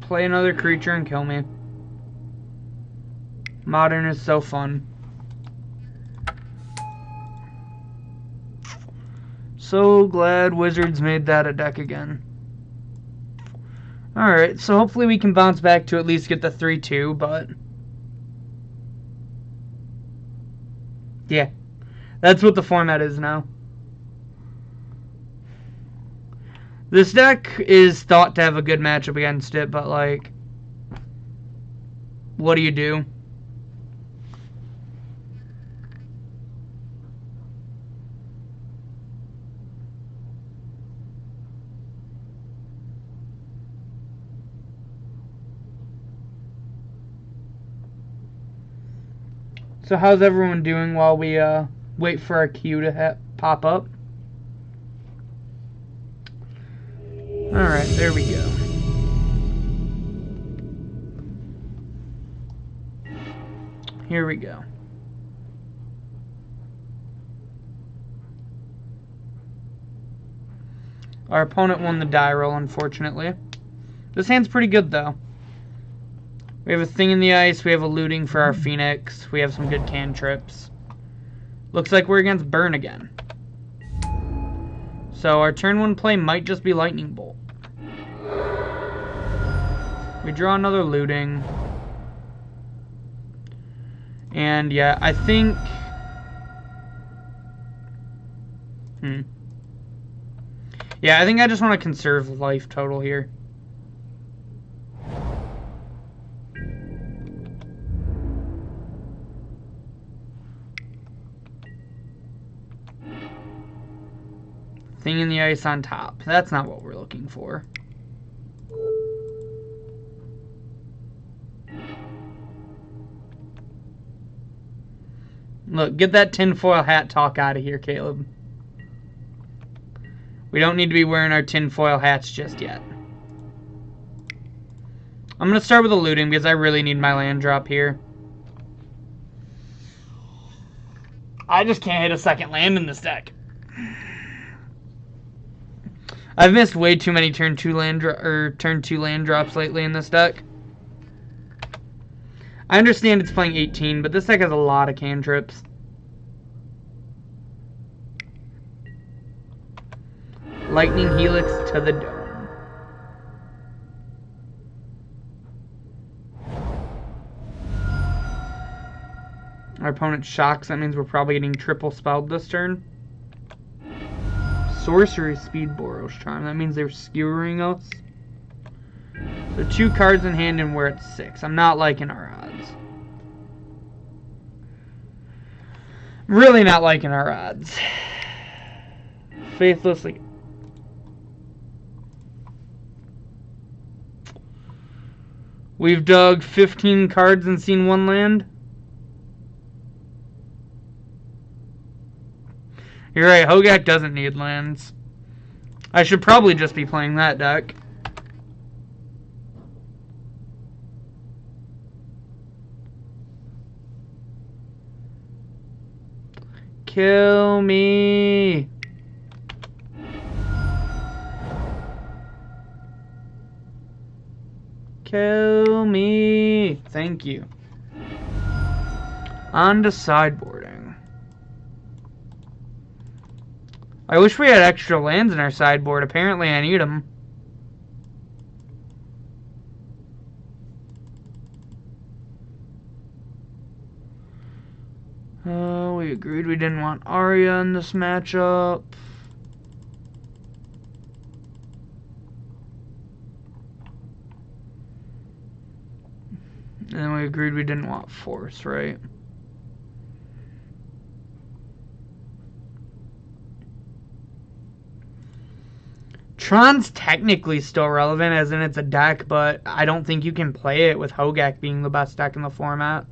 Play another creature and kill me. Modern is so fun. So glad Wizards made that a deck again. Alright, so hopefully we can bounce back to at least get the 3-2, but... yeah. That's what the format is now. This deck is thought to have a good matchup against it, but, like, what do you do? So how's everyone doing while we wait for our queue to pop up? Alright, there we go. Here we go. Our opponent won the die roll, unfortunately. This hand's pretty good, though. We have a Thing in the Ice. We have a Looting for our Phoenix. We have some good cantrips. Looks like we're against Burn again. So our turn 1 play might just be Lightning Bolt. We draw another Looting. And yeah, I think... Yeah, I think I just want to conserve life total here. Thing in the Ice on top. That's not what we're looking for. Look, get that tinfoil hat talk out of here, Caleb. We don't need to be wearing our tinfoil hats just yet. I'm going to start with a Looting because I really need my land drop here. I just can't hit a second land in this deck. I've missed way too many turn 2 land drops lately in this deck. I understand it's playing 18, but this deck has a lot of cantrips. Lightning Helix to the dome. Our opponent shocks. That means we're probably getting triple spelled this turn. Sorcery Speed Boros Charm. That means they're skewering us. So 2 cards in hand and we're at 6. I'm not liking our odds. Really not liking our odds. Faithlessly. We've dug 15 cards and seen 1 land. You're right, Hogak doesn't need lands. I should probably just be playing that deck. Kill me. Kill me. Thank you. On to sideboarding. I wish we had extra lands in our sideboard. Apparently I need them. Oh, we agreed we didn't want Aria in this matchup. And then we agreed we didn't want Force, right? Tron's technically still relevant, as in it's a deck, but I don't think you can play it with Hogak being the best deck in the format.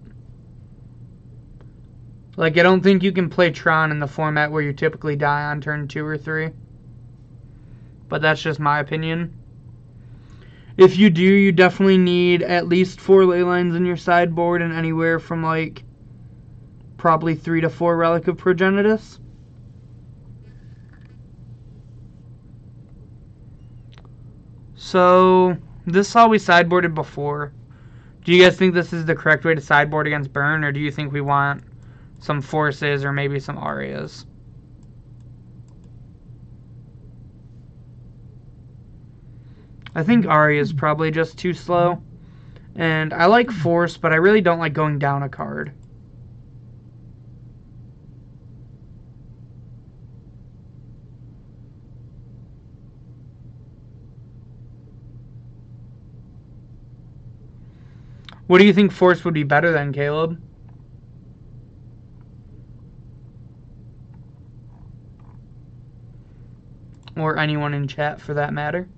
Like, I don't think you can play Tron in the format where you typically die on turn 2 or 3. But that's just my opinion. If you do, you definitely need at least 4 ley lines in your sideboard and anywhere from, like, probably 3 to 4 Relic of Progenitus. So, this is how we sideboarded before. Do you guys think this is the correct way to sideboard against Burn, or do you think we want some Forces or maybe some Arias? I think Aria is probably just too slow. And I like Force, but I really don't like going down a card. What do you think Force would be better than, Caleb? Or anyone in chat for that matter.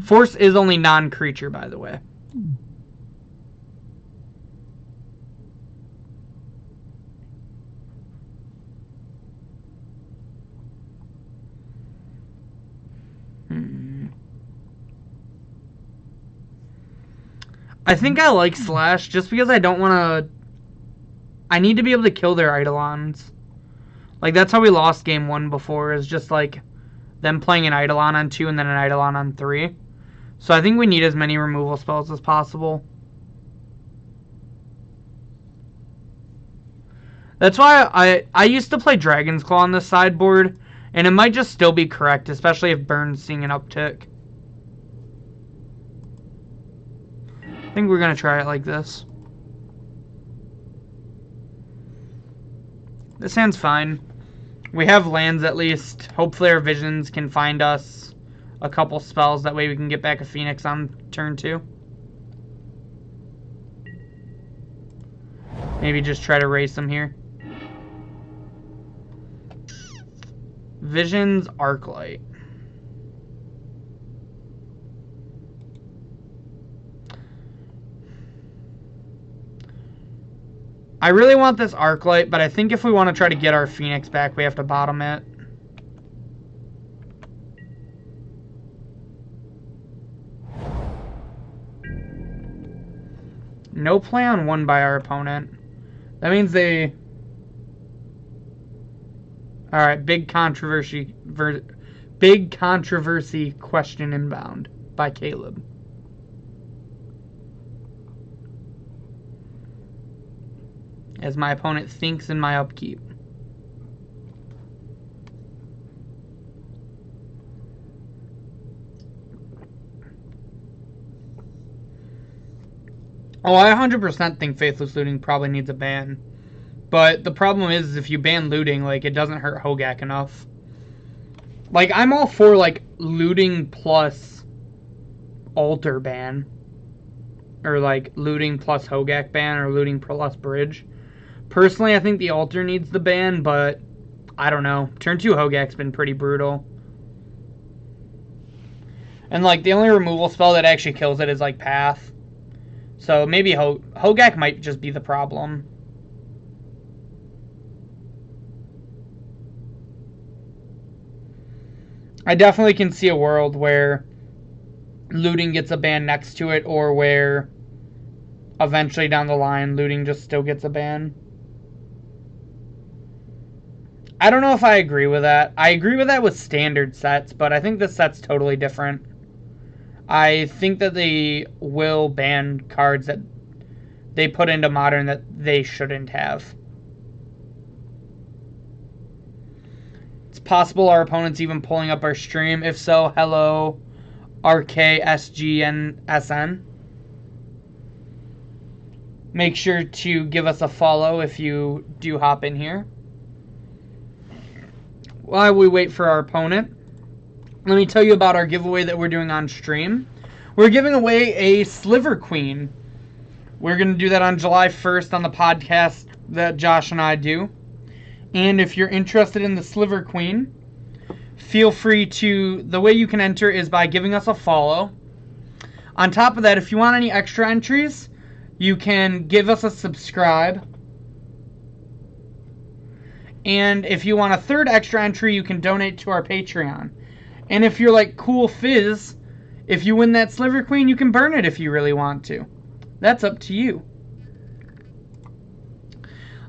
Force is only non-creature, by the way. I think I like Slash just because I don't want to... I need to be able to kill their Eidolons. Like, that's how we lost game 1 before, is just, like, them playing an Eidolon on 2 and then an Eidolon on 3. So I think we need as many removal spells as possible. That's why I used to play Dragon's Claw on this sideboard, and it might just still be correct, especially if Burn's seeing an uptick. I think we're going to try it like this. This hand's fine. We have lands at least. Hopefully our visions can find us a couple spells. That way we can get back a Phoenix on turn 2. Maybe just try to race them here. Visions, Arclight. I really want this Arclight, but I think if we want to try to get our Phoenix back, we have to bottom it. No play on 1 by our opponent. That means they... Alright, big controversy question inbound by Caleb. As my opponent thinks in my upkeep. Oh, I 100% think Faithless Looting probably needs a ban. But the problem is, if you ban looting, like, it doesn't hurt Hogak enough. Like, I'm all for, like, looting plus altar ban. Or, like, looting plus Hogak ban, or looting plus bridge. Personally, I think the altar needs the ban, but I don't know. Turn 2 Hogak's been pretty brutal. And, like, the only removal spell that actually kills it is, like, Path. So maybe Hogak might just be the problem. I definitely can see a world where looting gets a ban next to it, or where eventually down the line looting just still gets a ban. I don't know if I agree with that. I agree with that with standard sets, but I think this set's totally different. I think that they will ban cards that they put into Modern that they shouldn't have. It's possible our opponent's even pulling up our stream. If so, hello, RKSGNSN. Make sure to give us a follow if you do hop in here. While we wait for our opponent, let me tell you about our giveaway that we're doing on stream. We're giving away a Sliver Queen. We're going to do that on July 1st on the podcast that Josh and I do. And if you're interested in the Sliver Queen, feel free to... The way you can enter is by giving us a follow. On top of that, if you want any extra entries, you can give us a subscribe. And if you want a third extra entry, you can donate to our Patreon. And if you're like Cool Fizz, if you win that Sliver Queen, you can burn it if you really want to. That's up to you.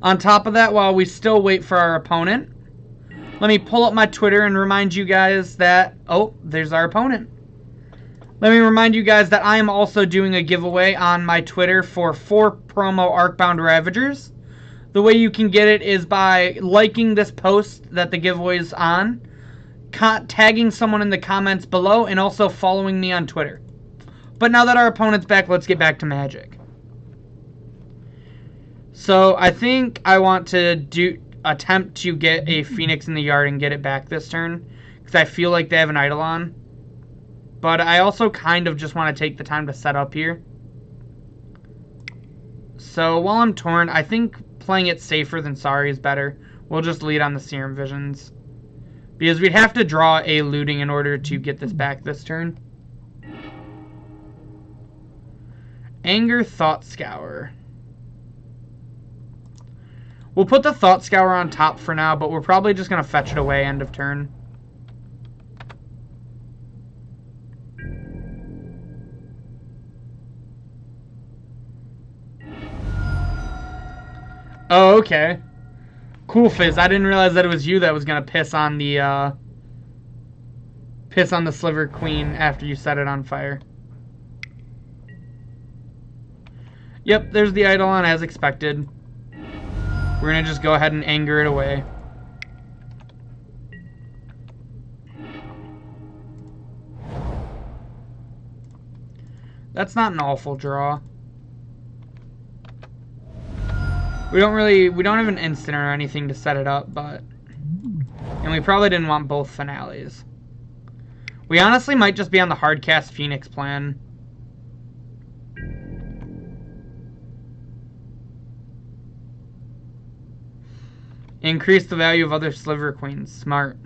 On top of that, while we still wait for our opponent, let me pull up my Twitter and remind you guys that... Oh, there's our opponent. Let me remind you guys that I am also doing a giveaway on my Twitter for 4 promo Arcbound Ravagers. The way you can get it is by liking this post that the giveaway is on, tagging someone in the comments below, and also following me on Twitter. But now that our opponent's back, let's get back to Magic. So I think I want to attempt to get a Phoenix in the yard and get it back this turn, because I feel like they have an Eidolon. But I also kind of just want to take the time to set up here. So while I'm torn, I think playing it safer than sorry is better. We'll just lead on the Serum Visions, because we'd have to draw a looting in order to get this back this turn. Anger, Thought Scour. We'll put the Thought Scour on top for now, but we're probably just going to fetch it away end of turn. Oh, okay. Cool, Fizz. I didn't realize that it was you that was gonna piss on the Sliver Queen after you set it on fire. Yep, there's the Eidolon as expected. We're gonna just go ahead and anger it away. That's not an awful draw. We don't have an instant or anything to set it up, but... And we probably didn't want both finales. We honestly might just be on the hardcast Phoenix plan. Increase the value of other Sliver Queens. Smart.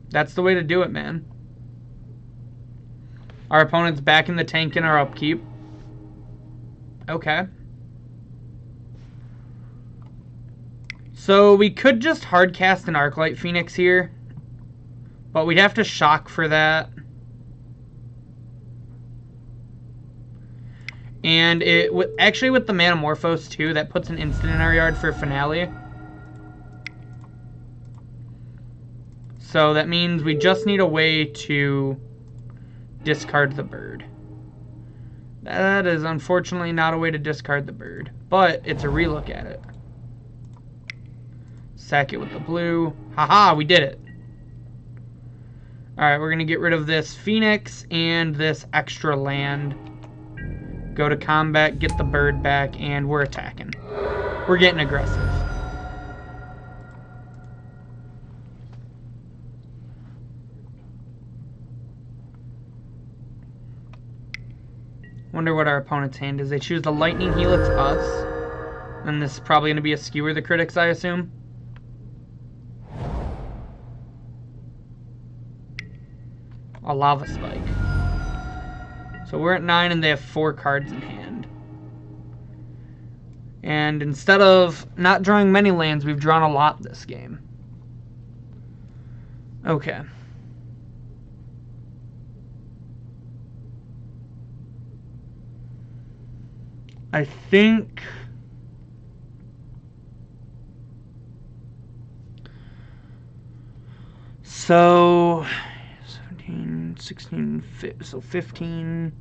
That's the way to do it, man. Our opponent's back in the tank in our upkeep. Okay. So we could just hardcast an Arclight Phoenix here. But we'd have to shock for that. And actually with the Manamorphose too, that puts an instant in our yard for finale. So that means we just need a way to discard the bird. That is unfortunately not a way to discard the bird, but it's a relook at it. Sack it with the blue. Haha, we did it. Alright, we're going to get rid of this Phoenix and this extra land. Go to combat, get the bird back, and we're attacking. We're getting aggressive. Wonder what our opponent's hand is. They choose the Lightning Helix us. And this is probably going to be a Skewer the Critics, I assume. A Lava Spike. So we're at 9 and they have 4 cards in hand. And instead of not drawing many lands, we've drawn a lot this game. Okay. I think... So... 17, 16, so 15...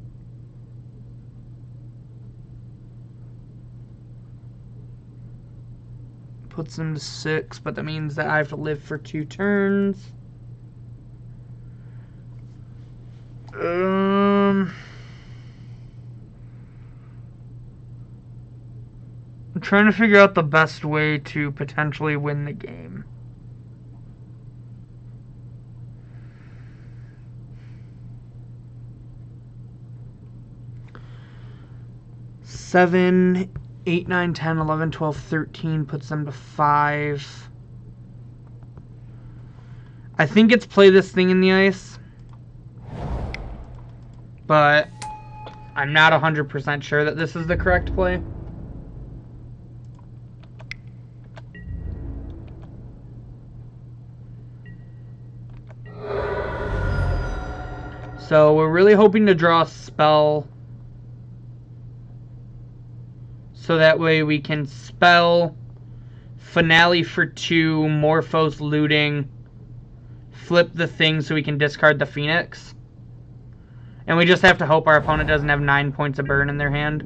Puts them to 6, but that means that I have to live for 2 turns. I'm trying to figure out the best way to potentially win the game. Seven, 8, 9, 10, 11, 12, 13 puts them to 5. I think it's play this thing in the ice. But I'm not 100% sure that this is the correct play. So we're really hoping to draw a spell. So that way we can spell Finale for 2, Morphos looting, flip the thing so we can discard the Phoenix. And we just have to hope our opponent doesn't have 9 points of burn in their hand.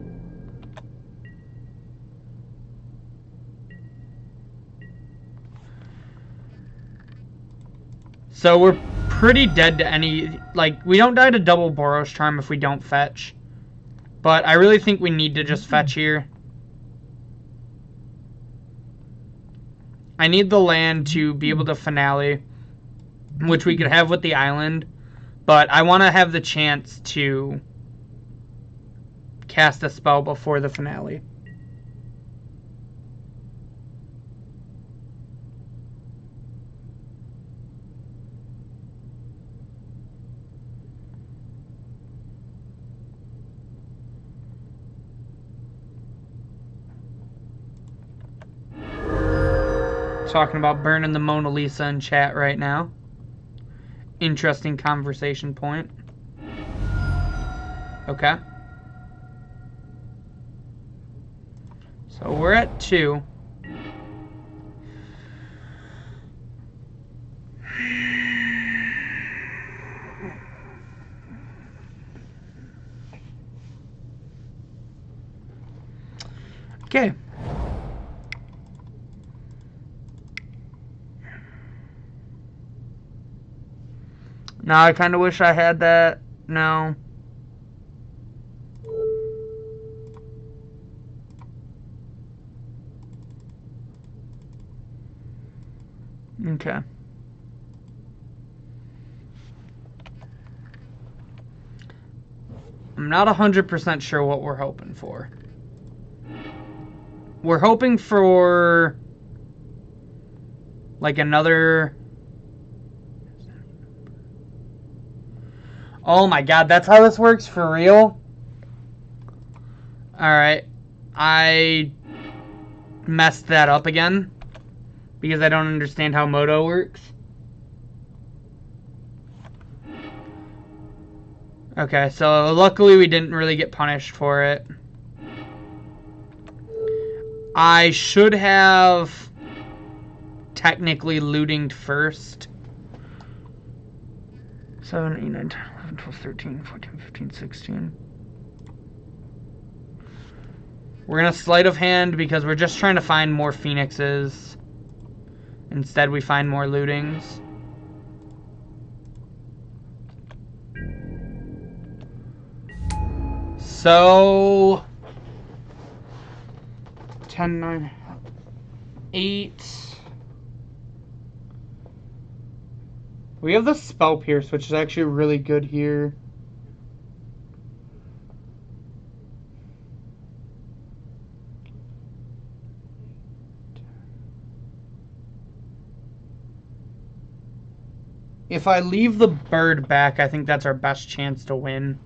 So we're pretty dead to any... Like, we don't die to double Boros Charm if we don't fetch. But I really think we need to just fetch here. I need the land to be able to finale, which we could have with the island, but I want to have the chance to cast a spell before the finale. Talking about burning the Mona Lisa in chat right now. Interesting conversation point. Okay. So we're at 2. Okay. Now I kind of wish I had that. No. Okay. I'm not 100% sure what we're hoping for. We're hoping for like another... Oh my god, that's how this works for real? Alright. I messed that up again because I don't understand how Moto works. Okay, so luckily we didn't really get punished for it. I should have technically lootinged first. 7, 8, 9, 10, 11, 12, 13, 14, 15, 16. We're going to sleight of hand because we're just trying to find more phoenixes. Instead, we find more lootings. So... 10, 9, 8... We have the Spell Pierce, which is actually really good here. If I leave the bird back, I think that's our best chance to win.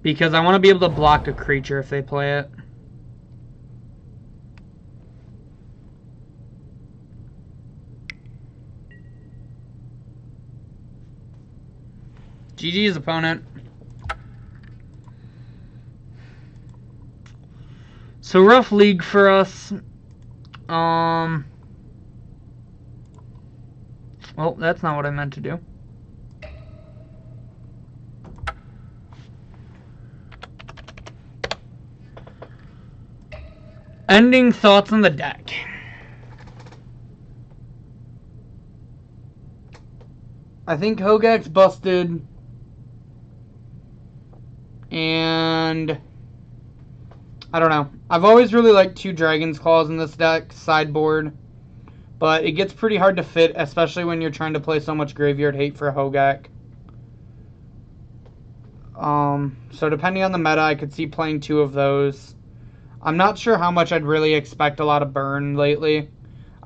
Because I want to be able to block a creature if they play it. GG's opponent. So rough league for us. Well, that's not what I meant to do. Ending thoughts on the deck. I think Hogak's busted. And I don't know. I've always really liked 2 Dragon's Claws in this deck, sideboard. But it gets pretty hard to fit, especially when you're trying to play so much Graveyard Hate for Hogak. So depending on the meta, I could see playing 2 of those. I'm not sure how much I'd really expect a lot of burn lately.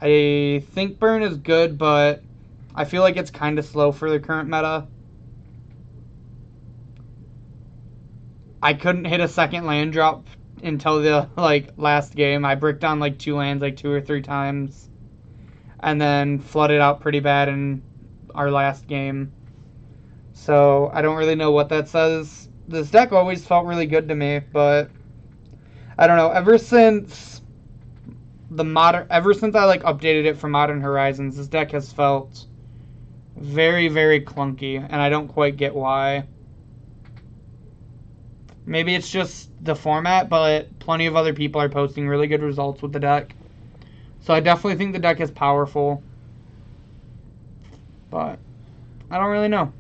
I think burn is good, but I feel like it's kind of slow for the current meta. I couldn't hit a second land drop until the last game. I bricked on 2 lands 2 or 3 times. And then flooded out pretty bad in our last game. So I don't really know what that says. This deck always felt really good to me, but I don't know. Ever since I updated it for Modern Horizons, this deck has felt very, very clunky, and I don't quite get why. Maybe it's just the format, but plenty of other people are posting really good results with the deck. So I definitely think the deck is powerful. But I don't really know.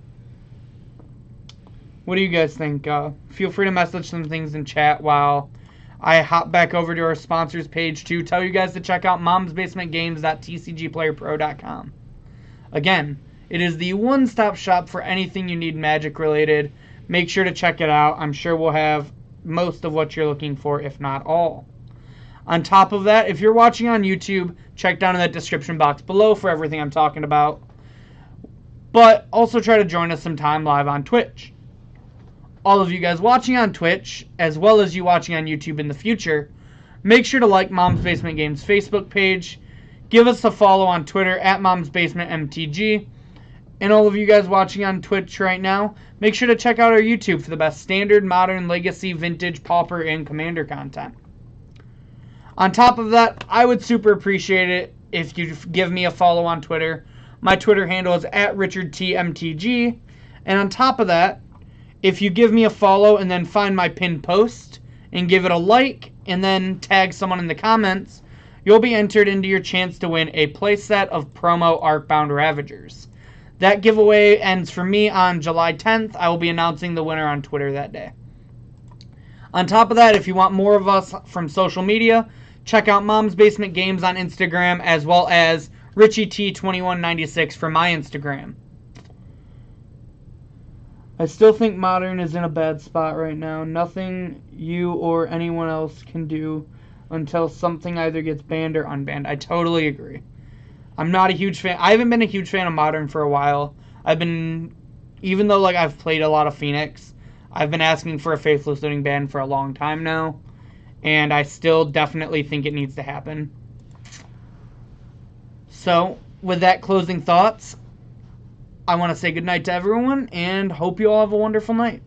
What do you guys think? Feel free to message some things in chat while I hop back over to our sponsors page to tell you guys to check out momsbasementgames.tcgplayerpro.com. Again, it is the one-stop shop for anything you need Magic related. Make sure to check it out. I'm sure we'll have most of what you're looking for, if not all. On top of that, if you're watching on YouTube, check down in that description box below for everything I'm talking about. But also try to join us sometime live on Twitch. All of you guys watching on Twitch, as well as you watching on YouTube in the future, Make sure to like Mom's Basement Games Facebook page. Give us a follow on Twitter at Mom's Basement MTG. And all of you guys watching on Twitch right now, make sure to check out our YouTube for the best standard, modern, legacy, vintage, pauper, and commander content. On top of that, I would super appreciate it if you give me a follow on Twitter. My Twitter handle is at RichardTMTG. And on top of that, if you give me a follow and then find my pinned post and give it a like and then tag someone in the comments, you'll be entered into your chance to win a playset of promo Arcbound Ravagers. That giveaway ends for me on July 10th. I will be announcing the winner on Twitter that day. On top of that, if you want more of us from social media, check out Mom's Basement Games on Instagram, as well as RichieT2196 for my Instagram. I still think Modern is in a bad spot right now. Nothing you or anyone else can do until something either gets banned or unbanned. I totally agree. I'm not a huge fan. I haven't been a huge fan of Modern for a while. Even though I've played a lot of Phoenix, I've been asking for a Faithless Looting ban for a long time now, and I still definitely think it needs to happen. So, with that closing thoughts, I want to say goodnight to everyone, and hope you all have a wonderful night.